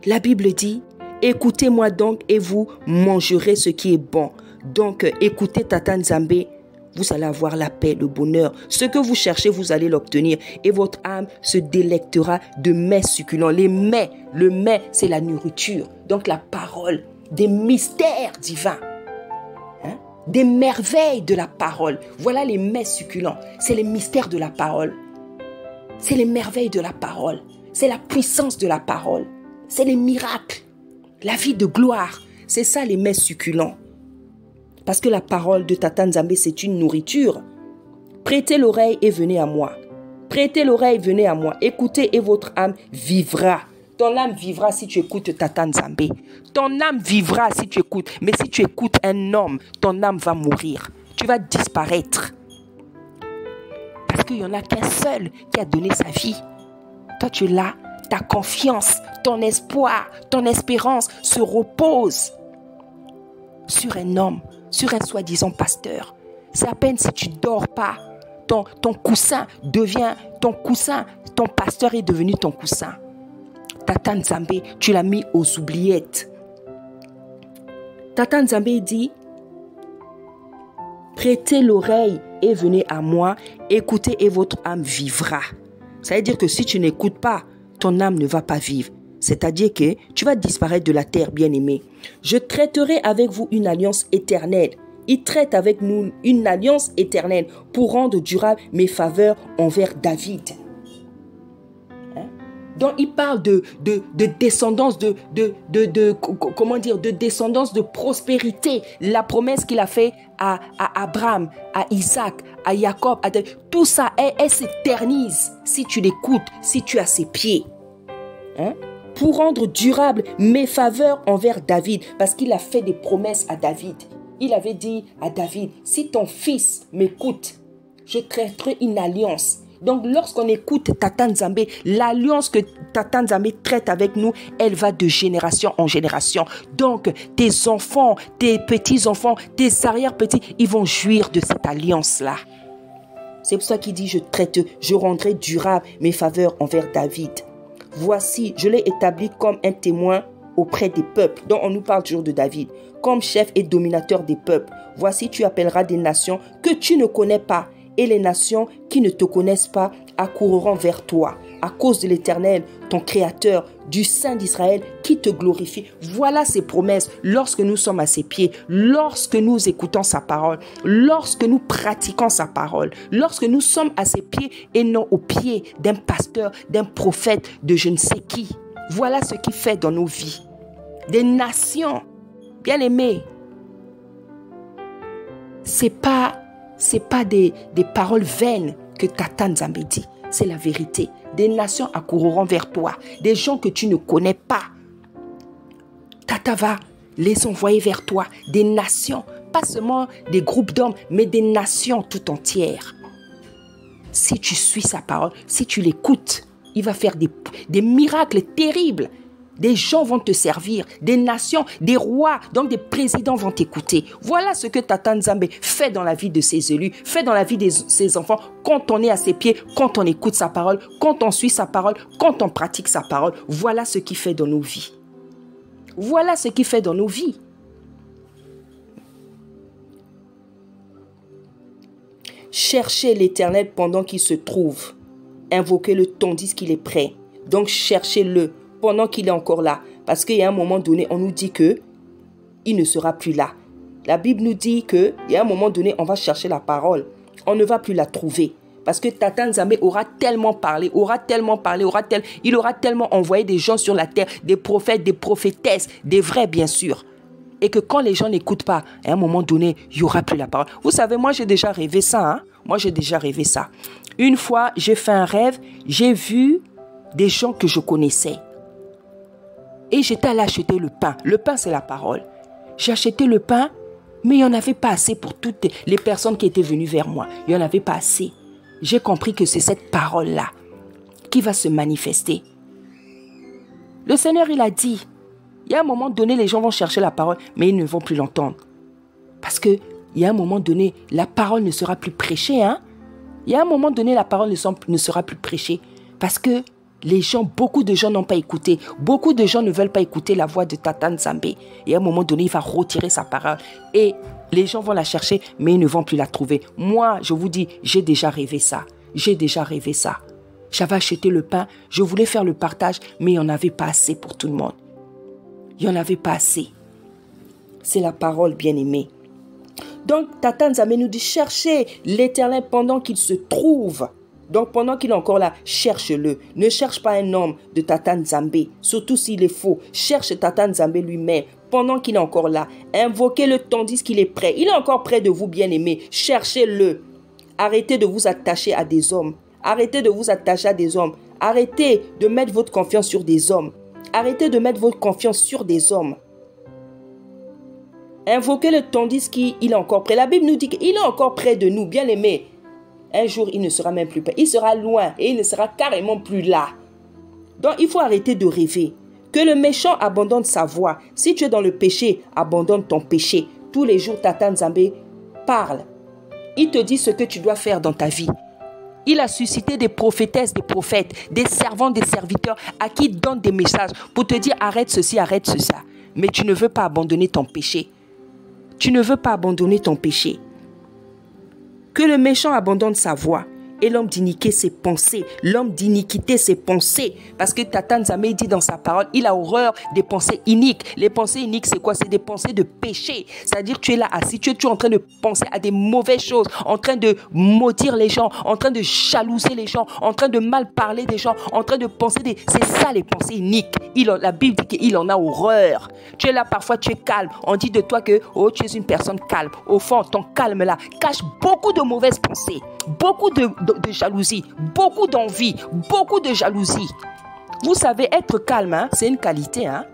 La Bible dit, écoutez-moi donc et vous mangerez ce qui est bon. Donc, écoutez Tata Nzambe, vous allez avoir la paix, le bonheur. Ce que vous cherchez, vous allez l'obtenir. Et votre âme se délectera de mets succulents. Les mets, le mets, c'est la nourriture. Donc, la parole, des mystères divins. Des merveilles de la parole. Voilà les mets succulents. C'est les mystères de la parole. C'est les merveilles de la parole. C'est la puissance de la parole. C'est les miracles. La vie de gloire. C'est ça les mets succulents. Parce que la parole de Tata Nzambe, c'est une nourriture. Prêtez l'oreille et venez à moi. Prêtez l'oreille, venez à moi. Écoutez et votre âme vivra. Ton âme vivra si tu écoutes Tata Nzambe. Ton âme vivra si tu écoutes. Mais si tu écoutes un homme, ton âme va mourir. Tu vas disparaître. Parce qu'il n'y en a qu'un seul qui a donné sa vie. Toi, tu es là. Ta confiance, ton espoir, ton espérance se repose sur un homme, sur un soi-disant pasteur. C'est à peine si tu ne dors pas. Ton coussin devient ton coussin. Ton pasteur est devenu ton coussin. Tata Nzambe, tu l'as mis aux oubliettes. Tata Nzambe dit, prêtez l'oreille et venez à moi, écoutez et votre âme vivra. Ça veut dire que si tu n'écoutes pas, ton âme ne va pas vivre. C'est-à-dire que tu vas disparaître de la terre, bien-aimé. Je traiterai avec vous une alliance éternelle. Il traite avec nous une alliance éternelle pour rendre durable mes faveurs envers David. Donc, il parle de descendance, de descendance de prospérité. La promesse qu'il a faite à Abraham, à Isaac, à Jacob, tout ça, elle s'éternise si tu l'écoutes, si tu as ses pieds. Pour rendre durable mes faveurs envers David, parce qu'il a fait des promesses à David. Il avait dit à David, si ton fils m'écoute, je traiterai une alliance. Donc, lorsqu'on écoute Tata Nzambe, l'alliance que Tata Nzambe traite avec nous, elle va de génération en génération. Donc, tes enfants, tes petits-enfants, tes arrière-petits, ils vont jouir de cette alliance-là. C'est pour ça qu'il dit, je rendrai durable mes faveurs envers David. Voici, je l'ai établi comme un témoin auprès des peuples. Donc, on nous parle toujours de David. Comme chef et dominateur des peuples. Voici, tu appelleras des nations que tu ne connais pas. Et les nations qui ne te connaissent pas accourront vers toi, à cause de l'Éternel, ton Créateur, du Saint d'Israël, qui te glorifie. Voilà ses promesses lorsque nous sommes à ses pieds, lorsque nous écoutons sa parole, lorsque nous pratiquons sa parole, lorsque nous sommes à ses pieds et non aux pieds d'un pasteur, d'un prophète, de je ne sais qui. Voilà ce qu'il fait dans nos vies. Des nations, bien aimées, c'est pas des paroles vaines que Tata Nzambe dit. C'est la vérité. Des nations accourront vers toi. Des gens que tu ne connais pas. Tata va les envoyer vers toi. Des nations. Pas seulement des groupes d'hommes, mais des nations tout entières. Si tu suis sa parole, si tu l'écoutes, il va faire des miracles terribles. Des gens vont te servir, des nations, des rois, donc des présidents vont t'écouter. Voilà ce que Tata Nzambe fait dans la vie de ses élus, fait dans la vie de ses enfants, quand on est à ses pieds, quand on écoute sa parole, quand on suit sa parole, quand on pratique sa parole. Voilà ce qu'il fait dans nos vies. Voilà ce qu'il fait dans nos vies. Cherchez l'Éternel pendant qu'il se trouve. Invoquez-le tandis qu'il est prêt. Donc cherchez-le pendant qu'il est encore là. Parce qu'il y a un moment donné, on nous dit que il ne sera plus là. La Bible nous dit qu'il y a un moment donné, on va chercher la parole. On ne va plus la trouver. Parce que Tata Nzambe aura tellement parlé, il aura tellement envoyé des gens sur la terre, des prophètes, des prophétesses, des vrais bien sûr. Et que quand les gens n'écoutent pas, à un moment donné, il n'y aura plus la parole. Vous savez, moi j'ai déjà rêvé ça. Hein? Moi j'ai déjà rêvé ça. Une fois, j'ai fait un rêve, j'ai vu des gens que je connaissais. Et j'étais allé acheter le pain. Le pain, c'est la parole. J'ai acheté le pain, mais il n'y en avait pas assez pour toutes les personnes qui étaient venues vers moi. Il n'y en avait pas assez. J'ai compris que c'est cette parole-là qui va se manifester. Le Seigneur, il a dit, il y a un moment donné, les gens vont chercher la parole, mais ils ne vont plus l'entendre. Parce qu'il y a un moment donné, la parole ne sera plus prêchée. Hein? Il y a un moment donné, la parole ne sera plus prêchée. Parce que les gens, beaucoup de gens n'ont pas écouté. Beaucoup de gens ne veulent pas écouter la voix de Tata Nzambe. Et à un moment donné, il va retirer sa parole. Et les gens vont la chercher, mais ils ne vont plus la trouver. Moi, je vous dis, j'ai déjà rêvé ça. J'ai déjà rêvé ça. J'avais acheté le pain, je voulais faire le partage, mais il n'y en avait pas assez pour tout le monde. Il n'y en avait pas assez. C'est la parole, bien-aimée. Donc, Tata Nzambe nous dit, cherchez l'Éternel pendant qu'il se trouve. Donc, pendant qu'il est encore là, cherche-le. Ne cherche pas un homme de Tata Nzambe, surtout s'il est faux. Cherche Tata Nzambe lui-même, pendant qu'il est encore là. Invoquez-le tandis qu'il est prêt. Il est encore près de vous, bien-aimé. Cherchez-le. Arrêtez de vous attacher à des hommes. Arrêtez de vous attacher à des hommes. Arrêtez de mettre votre confiance sur des hommes. Arrêtez de mettre votre confiance sur des hommes. Invoquez-le tandis qu'il est encore près. La Bible nous dit qu'il est encore près de nous, bien-aimé. Un jour, il ne sera même plus près. Il sera loin et il ne sera carrément plus là. Donc, il faut arrêter de rêver. Que le méchant abandonne sa voie. Si tu es dans le péché, abandonne ton péché. Tous les jours, Tata Nzambe parle. Il te dit ce que tu dois faire dans ta vie. Il a suscité des prophétesses, des prophètes, des servants, des serviteurs à qui il donne des messages pour te dire arrête ceci, arrête ceci. Mais tu ne veux pas abandonner ton péché. Tu ne veux pas abandonner ton péché. Que le méchant abandonne sa voie et l'homme d'iniquité ses pensées. L'homme d'iniquité ses pensées. Parce que Tata Nzambe dit dans sa parole, il a horreur des pensées iniques. Les pensées iniques, c'est quoi? C'est des pensées de péché. C'est-à-dire tu es là assis, tu es en train de penser à des mauvaises choses, en train de maudire les gens, en train de jalouser les gens, en train de mal parler des gens, en train de penser des... C'est ça les pensées iniques. La Bible dit qu'il en a horreur. Tu es là, parfois tu es calme. On dit de toi que oh, tu es une personne calme. Au fond, ton calme là cache beaucoup de mauvaises pensées, beaucoup de jalousie, beaucoup d'envie, beaucoup de jalousie. Vous savez, être calme, hein, c'est une qualité. Hein?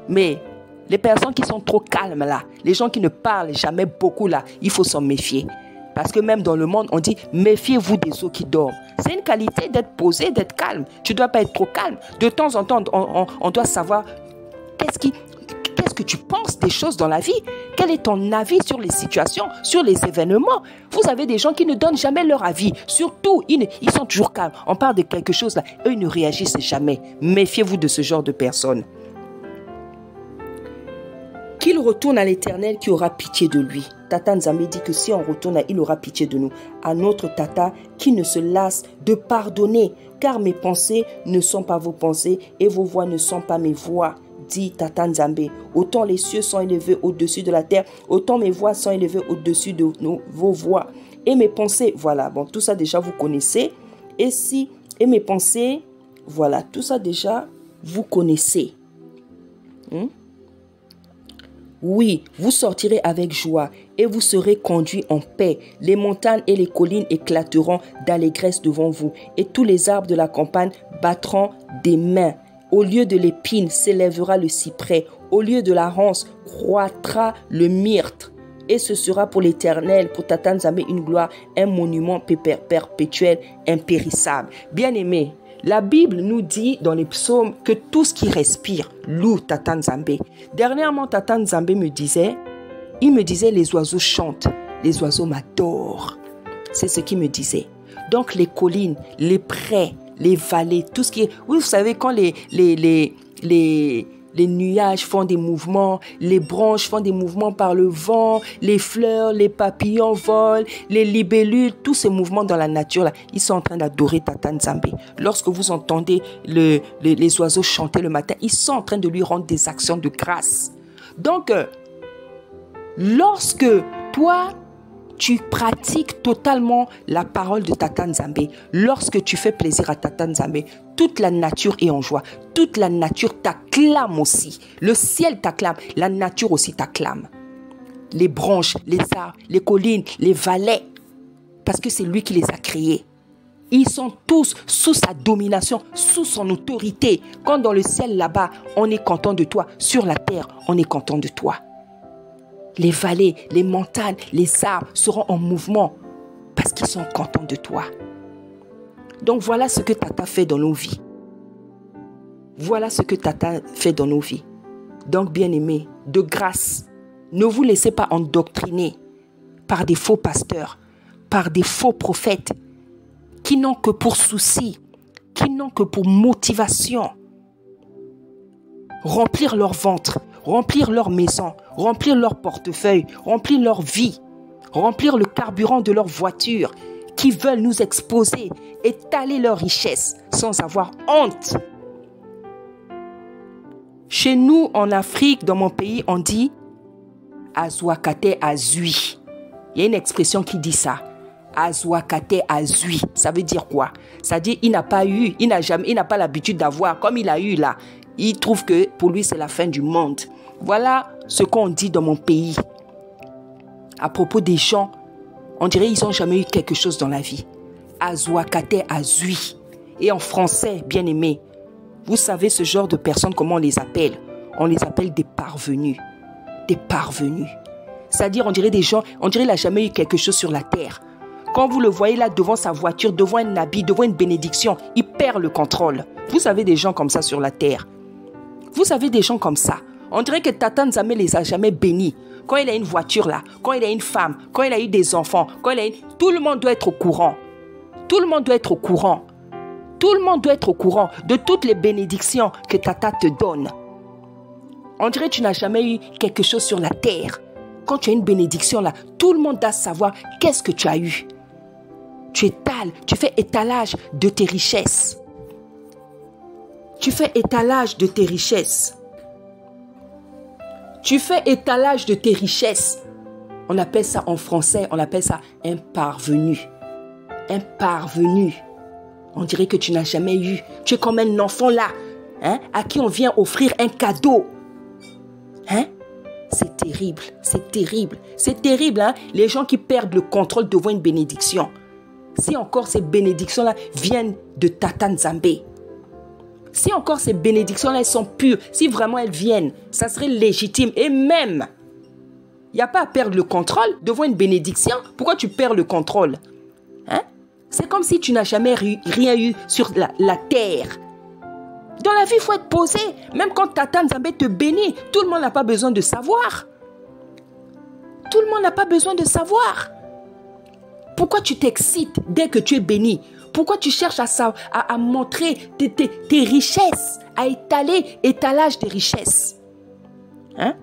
Mais les personnes qui sont trop calmes là, les gens qui ne parlent jamais beaucoup là, il faut s'en méfier. Parce que même dans le monde, on dit méfiez-vous des eaux qui dorment. C'est une qualité d'être posé, d'être calme. Tu ne dois pas être trop calme. De temps en temps, on doit savoir qu'est-ce que tu penses des choses dans la vie. Quel est ton avis sur les situations, sur les événements? Vous avez des gens qui ne donnent jamais leur avis. Surtout, ils sont toujours calmes. On parle de quelque chose là, eux ils ne réagissent jamais. Méfiez-vous de ce genre de personnes. Qu'il retourne à l'Éternel qui aura pitié de lui. Tata Nzambe dit que si on retourne, il aura pitié de nous. À notre Tata qui ne se lasse de pardonner, car mes pensées ne sont pas vos pensées et vos voix ne sont pas mes voix, dit Tata Nzambe. Autant les cieux sont élevés au-dessus de la terre, autant mes voix sont élevées au-dessus de vos voix. Et mes pensées, voilà, bon, tout ça déjà vous connaissez. Et mes pensées, voilà, tout ça déjà vous connaissez. Oui, vous sortirez avec joie et vous serez conduits en paix. Les montagnes et les collines éclateront d'allégresse devant vous et tous les arbres de la campagne battront des mains. Au lieu de l'épine s'élèvera le cyprès, au lieu de la ronce croîtra le myrte. Et ce sera pour l'Éternel, pour Tata Nzambe, une gloire, un monument perpétuel, impérissable. Bien-aimés, la Bible nous dit dans les psaumes que tout ce qui respire loue Tata Nzambe. Dernièrement, Tata Nzambe me disait, les oiseaux chantent, les oiseaux m'adorent. C'est ce qu'il me disait. Donc les collines, les prés, les vallées, tout ce qui est... Oui, vous savez, quand les nuages font des mouvements, les branches font des mouvements par le vent, les fleurs, les papillons volent, les libellules, tous ces mouvements dans la nature, là, ils sont en train d'adorer Tata Nzambe. Lorsque vous entendez les oiseaux chanter le matin, ils sont en train de lui rendre des actions de grâce. Donc, lorsque toi, tu pratiques totalement la parole de Tata Nzambe, lorsque tu fais plaisir à Tata Nzambe, toute la nature est en joie. Toute la nature t'acclame aussi. Le ciel t'acclame, la nature aussi t'acclame. Les branches, les arbres, les collines, les vallées, parce que c'est lui qui les a créés. Ils sont tous sous sa domination, sous son autorité. Quand dans le ciel là-bas, on est content de toi, sur la terre, on est content de toi. Les vallées, les montagnes, les arbres seront en mouvement parce qu'ils sont contents de toi. Donc voilà ce que Tata fait dans nos vies. Voilà ce que Tata fait dans nos vies. Donc bien-aimés, de grâce, ne vous laissez pas endoctriner par des faux pasteurs, par des faux prophètes qui n'ont que pour souci, qui n'ont que pour motivation remplir leur ventre, remplir leur maison, remplir leur portefeuille, remplir leur vie, remplir le carburant de leur voiture, qui veulent nous exposer, étaler leurs richesses sans avoir honte. Chez nous, en Afrique, dans mon pays, on dit « Azwakate azui ». Il y a une expression qui dit ça. « Azwakate azui ». Ça veut dire quoi? Ça veut dire il n'a pas eu, il n'a pas l'habitude d'avoir, comme il a eu là. Il trouve que pour lui, c'est la fin du monde. Voilà ce qu'on dit dans mon pays. À propos des gens, on dirait qu'ils n'ont jamais eu quelque chose dans la vie. Azwakate azui. Et en français, bien aimé, vous savez ce genre de personnes, comment on les appelle? On les appelle des parvenus. Des parvenus. C'est-à-dire, on dirait des gens, on dirait qu'il n'a jamais eu quelque chose sur la terre. Quand vous le voyez là devant sa voiture, devant un habit, devant une bénédiction, il perd le contrôle. Vous savez des gens comme ça sur la terre. Vous savez des gens comme ça. On dirait que Tata Nzambe les a jamais bénis. Quand il a une voiture là, quand il a une femme, quand il a eu des enfants, quand il a une... Tout le monde doit être au courant. Tout le monde doit être au courant. Tout le monde doit être au courant de toutes les bénédictions que Tata te donne. On dirait que tu n'as jamais eu quelque chose sur la terre. Quand tu as une bénédiction là, tout le monde doit savoir qu'est-ce que tu as eu. Tu étales, tu fais étalage de tes richesses. Tu fais étalage de tes richesses. Tu fais étalage de tes richesses. On appelle ça en français, on appelle ça un parvenu. Un parvenu. On dirait que tu n'as jamais eu. Tu es comme un enfant là, hein, à qui on vient offrir un cadeau. Hein? C'est terrible, c'est terrible. C'est terrible, hein? Les gens qui perdent le contrôle devant une bénédiction. Si encore ces bénédictions-là viennent de Tata Nzambe. Si encore ces bénédictions-là, elles sont pures, si vraiment elles viennent, ça serait légitime. Et même, il n'y a pas à perdre le contrôle devant une bénédiction. Pourquoi tu perds le contrôle? Hein? C'est comme si tu n'as jamais rien eu sur la terre. Dans la vie, il faut être posé. Même quand Tata Nzambe te bénit, tout le monde n'a pas besoin de savoir. Tout le monde n'a pas besoin de savoir. Pourquoi tu t'excites dès que tu es béni? Pourquoi tu cherches à montrer tes richesses, à étalage des richesses? Hein?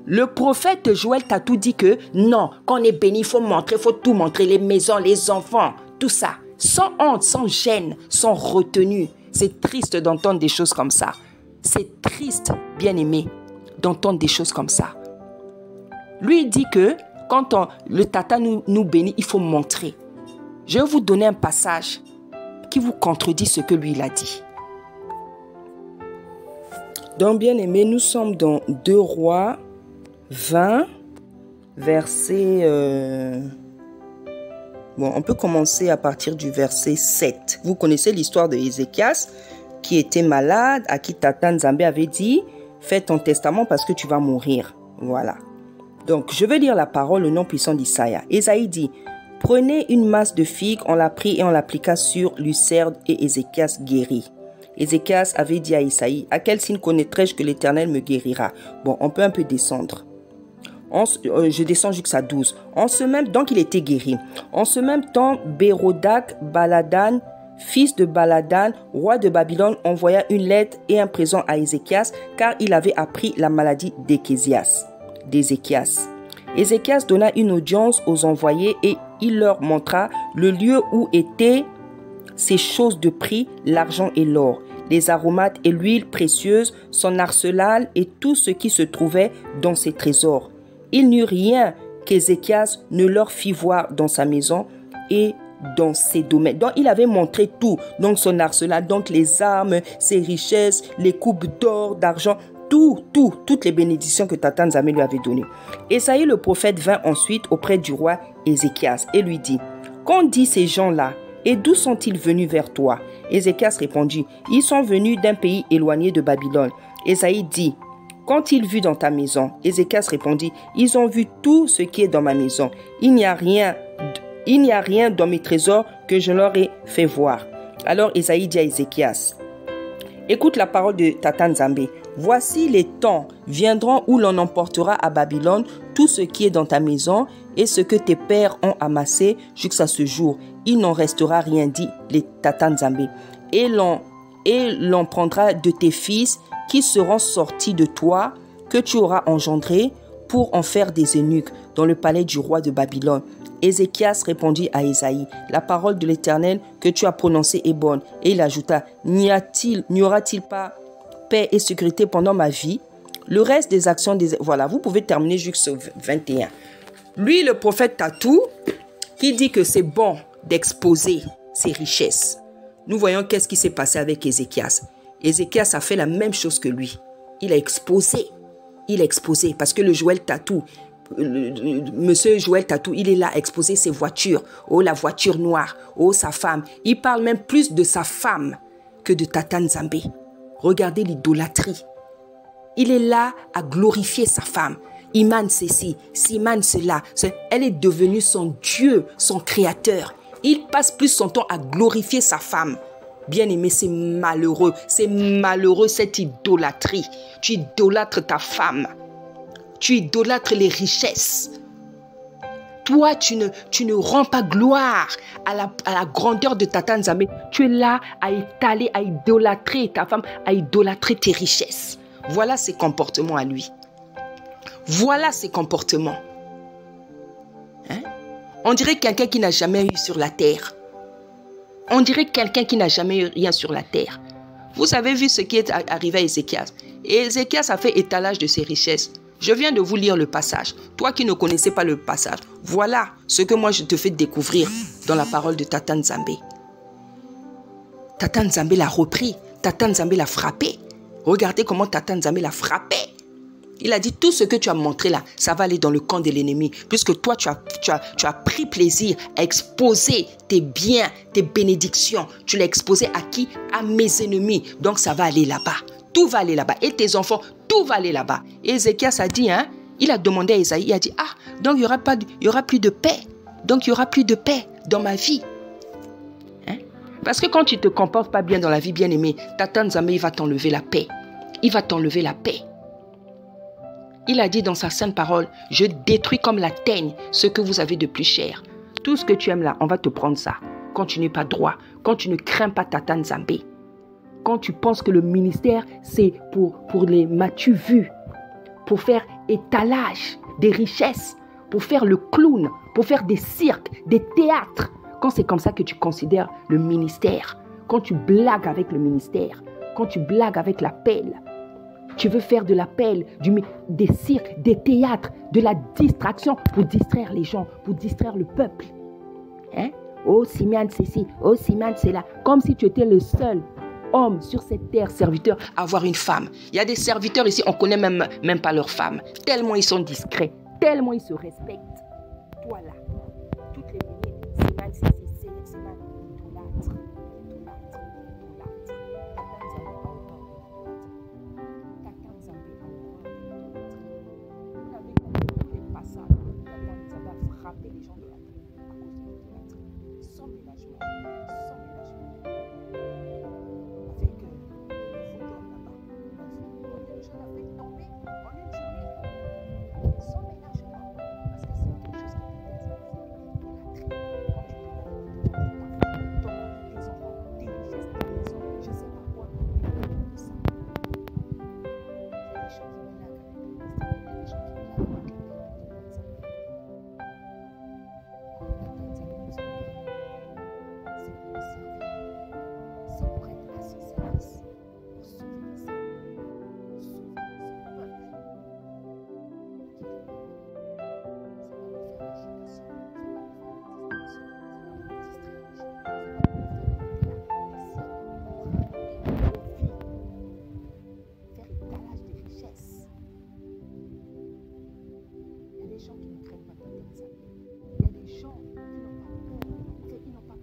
Le prophète Joël t'a tout dit que non, quand on est béni, il faut montrer, il faut tout montrer, les maisons, les enfants, tout ça. Sans honte, sans gêne, sans retenue. C'est triste d'entendre des choses comme ça. C'est triste, bien-aimé, d'entendre des choses comme ça. Lui, il dit que quand le Tata nous bénit, il faut montrer. Je vais vous donner un passage qui vous contredit ce que lui, il a dit. Donc, bien-aimé, nous sommes dans 2 Rois 20, verset... Bon, on peut commencer à partir du verset 7. Vous connaissez l'histoire de Ézéchias qui était malade, à qui Tata Nzambe avait dit « Fais ton testament parce que tu vas mourir. » Voilà. Donc, je vais lire la parole au nom puissant d'Isaïe. Ésaïe dit « Prenez une masse de figues, on la prit et on l'appliqua sur Lucerne et Ézéchias guérit. » Ézéchias avait dit à Isaïe « À quel signe connaîtrai-je que l'Éternel me guérira ?» Bon, on peut un peu descendre. Je descends jusqu'à 12. Donc il était guéri. En ce même temps, Bérodak Baladan, fils de Baladan, roi de Babylone, envoya une lettre et un présent à Ézéchias, car il avait appris la maladie d'Ézéchias. Ézéchias donna une audience aux envoyés et il leur montra le lieu où étaient ces choses de prix, l'argent et l'or, les aromates et l'huile précieuse, son arsenal et tout ce qui se trouvait dans ses trésors. Il n'y eut rien qu'Ézéchias ne leur fit voir dans sa maison et dans ses domaines. Donc, il avait montré tout. Donc, son arsenal, donc les armes, ses richesses, les coupes d'or, d'argent, toutes les bénédictions que Tata Nzambe lui avait données. Ésaïe le prophète vint ensuite auprès du roi Ézéchias et lui dit « Qu'ont dit ces gens-là et d'où sont-ils venus vers toi ?» Ézéchias répondit « Ils sont venus d'un pays éloigné de Babylone. » Ésaïe dit « Qu'ont-ils vu dans ta maison ?» Ézéchias répondit, « Ils ont vu tout ce qui est dans ma maison. Il n'y a rien dans mes trésors que je leur ai fait voir. » Alors Ésaïe dit à Ézéchias, « Écoute la parole de Tata Nzambe. Voici les temps viendront où l'on emportera à Babylone tout ce qui est dans ta maison et ce que tes pères ont amassé jusqu'à ce jour. Il n'en restera rien, dit les Tata Nzambe. Et l'on prendra de tes fils qui seront sortis de toi, que tu auras engendrés, pour en faire des eunuques dans le palais du roi de Babylone. » Ézéchias répondit à Ésaïe, « La parole de l'Éternel que tu as prononcée est bonne. » Et il ajouta, « N'y aura-t-il pas paix et sécurité pendant ma vie ?» Le reste des actions des... Voilà, vous pouvez terminer jusqu'au 21. Lui, le prophète Tatou, qui dit que c'est bon d'exposer ses richesses. Nous voyons qu'est-ce qui s'est passé avec Ézéchias. Ézéchias a fait la même chose que lui. Il a exposé. Parce que le Joël Tatou, monsieur Joël Tatou, il est là à exposer ses voitures. Oh, la voiture noire. Oh, sa femme. Il parle même plus de sa femme que de Tata Nzambe. Regardez l'idolâtrie. Il est là à glorifier sa femme. Iman ceci, Siman cela. Elle est devenue son Dieu, son créateur. Il passe plus son temps à glorifier sa femme. Bien-aimé, c'est malheureux cette idolâtrie. Tu idolâtres ta femme. Tu idolâtres les richesses. Toi, tu ne rends pas gloire à la grandeur de Tata Nzambe. Tu es là à étaler, à idolâtrer ta femme, à idolâtrer tes richesses. Voilà ses comportements à lui. Voilà ses comportements. Hein? On dirait quelqu'un qui n'a jamais eu sur la terre. On dirait quelqu'un qui n'a jamais eu rien sur la terre. Vous avez vu ce qui est arrivé à Ézéchias. Et Ézéchias a fait étalage de ses richesses. Je viens de vous lire le passage. Toi qui ne connaissais pas le passage, voilà ce que moi je te fais découvrir dans la parole de Tata Nzambe. Tata Nzambe l'a repris. Tata Nzambe l'a frappé. Regardez comment Tata Nzambe l'a frappé. Il a dit, tout ce que tu as montré là, ça va aller dans le camp de l'ennemi. Puisque toi, tu as pris plaisir à exposer tes biens, tes bénédictions. Tu l'as exposé à qui? À mes ennemis. Donc, ça va aller là-bas. Tout va aller là-bas. Et tes enfants, tout va aller là-bas. Et Ézéchias a dit, hein, il a demandé à Ésaïe, il a dit, ah, donc il y aura plus de paix. Donc, il n'y aura plus de paix dans ma vie. Hein? Parce que quand tu ne te comportes pas bien dans la vie, bien-aimé, Tata Nzambe, il va t'enlever la paix. Il va t'enlever la paix. Il a dit dans sa sainte parole, je détruis comme la teigne ce que vous avez de plus cher. Tout ce que tu aimes là, on va te prendre ça. Quand tu n'es pas droit, quand tu ne crains pas Tata Nzambe, quand tu penses que le ministère, c'est pour les m'as-tu vu, pour faire étalage des richesses, pour faire le clown, pour faire des cirques, des théâtres. Quand c'est comme ça que tu considères le ministère, quand tu blagues avec le ministère, quand tu blagues avec la pelle, tu veux faire de l'appel, des cirques, des théâtres, de la distraction pour distraire les gens, pour distraire le peuple. Hein? Oh, Simeon, c'est ci. Oh, Simeon, c'est là. Comme si tu étais le seul homme sur cette terre, serviteur, avoir une femme. Il y a des serviteurs ici, on ne connaît même pas leurs femmes. Tellement ils sont discrets, tellement ils se respectent. Toi là, toutes les minutes, c'est mal, c'est mal. Idolâtre. Frapper les gens de la terre à cause de l'idolâtrie, sans ménagement, avec le football là-bas, les gens l'ont fait tomber en une journée, sans ménagement, parce que c'est quelque chose qui est l'idolâtrie. Quand tu donnes tes enfants, tes richesses, tes maisons, je ne sais pas quoi, mais ça. Il y a des gens qui viennent à la des gens qui viennent à la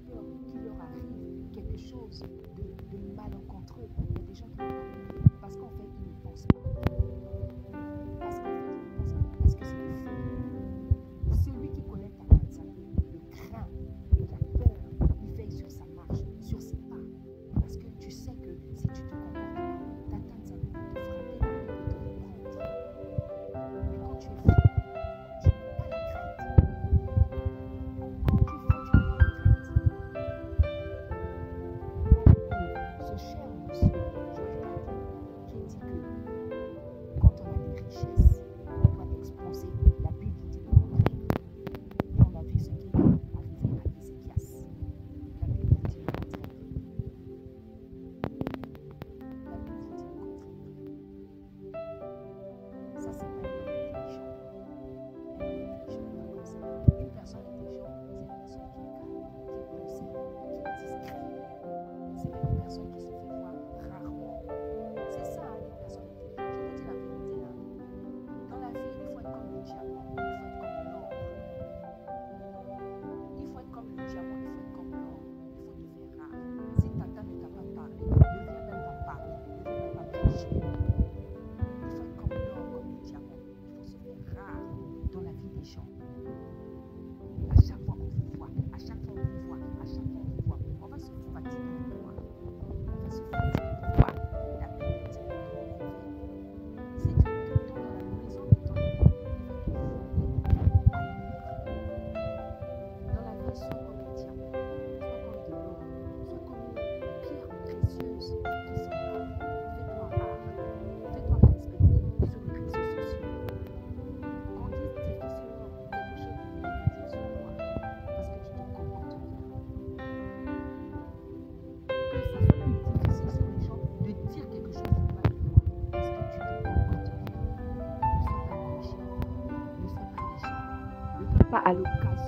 de malencontreux. Il y a des gens qui n'ont pas peur parce qu'en fait, ils ne pensent pas. Parce qu'en fait, ils ne pensent pas. Parce que c'est faux. Celui qui connaît ta Tanzanie le craint et la peur, il veille sur sa marche, sur ses pas. Parce que tu sais que si tu te comportes mal, ta Tanzanie va te frapper et te reprendre. Mais quand tu es fou, tu n'as pas la crainte. Quand tu es fou, tu n'as pas la crainte. Ce cher monsieur, qui dit que quand on a des richesses, on doit exposer. La Bible dit le contraire. Et on a vu ce qui est arrivé à Ézéchias. La Bible dit le contraire. La Bible dit le contraire. Ça, c'est pas une intelligent. Une intelligent, pas comme ça. Une personne intelligente, c'est une personne qui est calme, qui est posée, qui est discrète. C'est pas une personne qui se fait voir rarement. C'est ça, une personne intelligente. Je te dis la vérité là. Dans la vie, il faut être comme le diamant, il faut être comme l'or. Il faut être comme le diamant, il faut être comme l'or. Il faut te faire rare. Si Tata ne t'a pas parlé, ne viens même pas parler, ne viens même pas prêcher. Il faut être comme l'or, comme le diamant. Il faut se faire rare dans la vie des gens. À chaque fois qu'on vous voit, à chaque fois qu'on vous voit, à chaque fois qu'on vous voit, on va se fatiguer de voir. On va se fatiguer de voir. La Bible dit que c'est dit que dans la maison de ton Père, dans la vie, sois comme le diamant, sois comme de l'or, sois comme une pierre précieuse qui sont rares. Fais-toi rare, fais-toi respecter sur les réseaux sociaux. Quand on dit difficilement quelque chose de négatif sur toi, parce que tu te comportes bien. Que ça soit plus difficile sur les gens de dire quelque chose de mal de toi, parce que tu te comportes bien. Ne sois pas méchant, ne sois pas méchant. Ne prends pas à l'occasion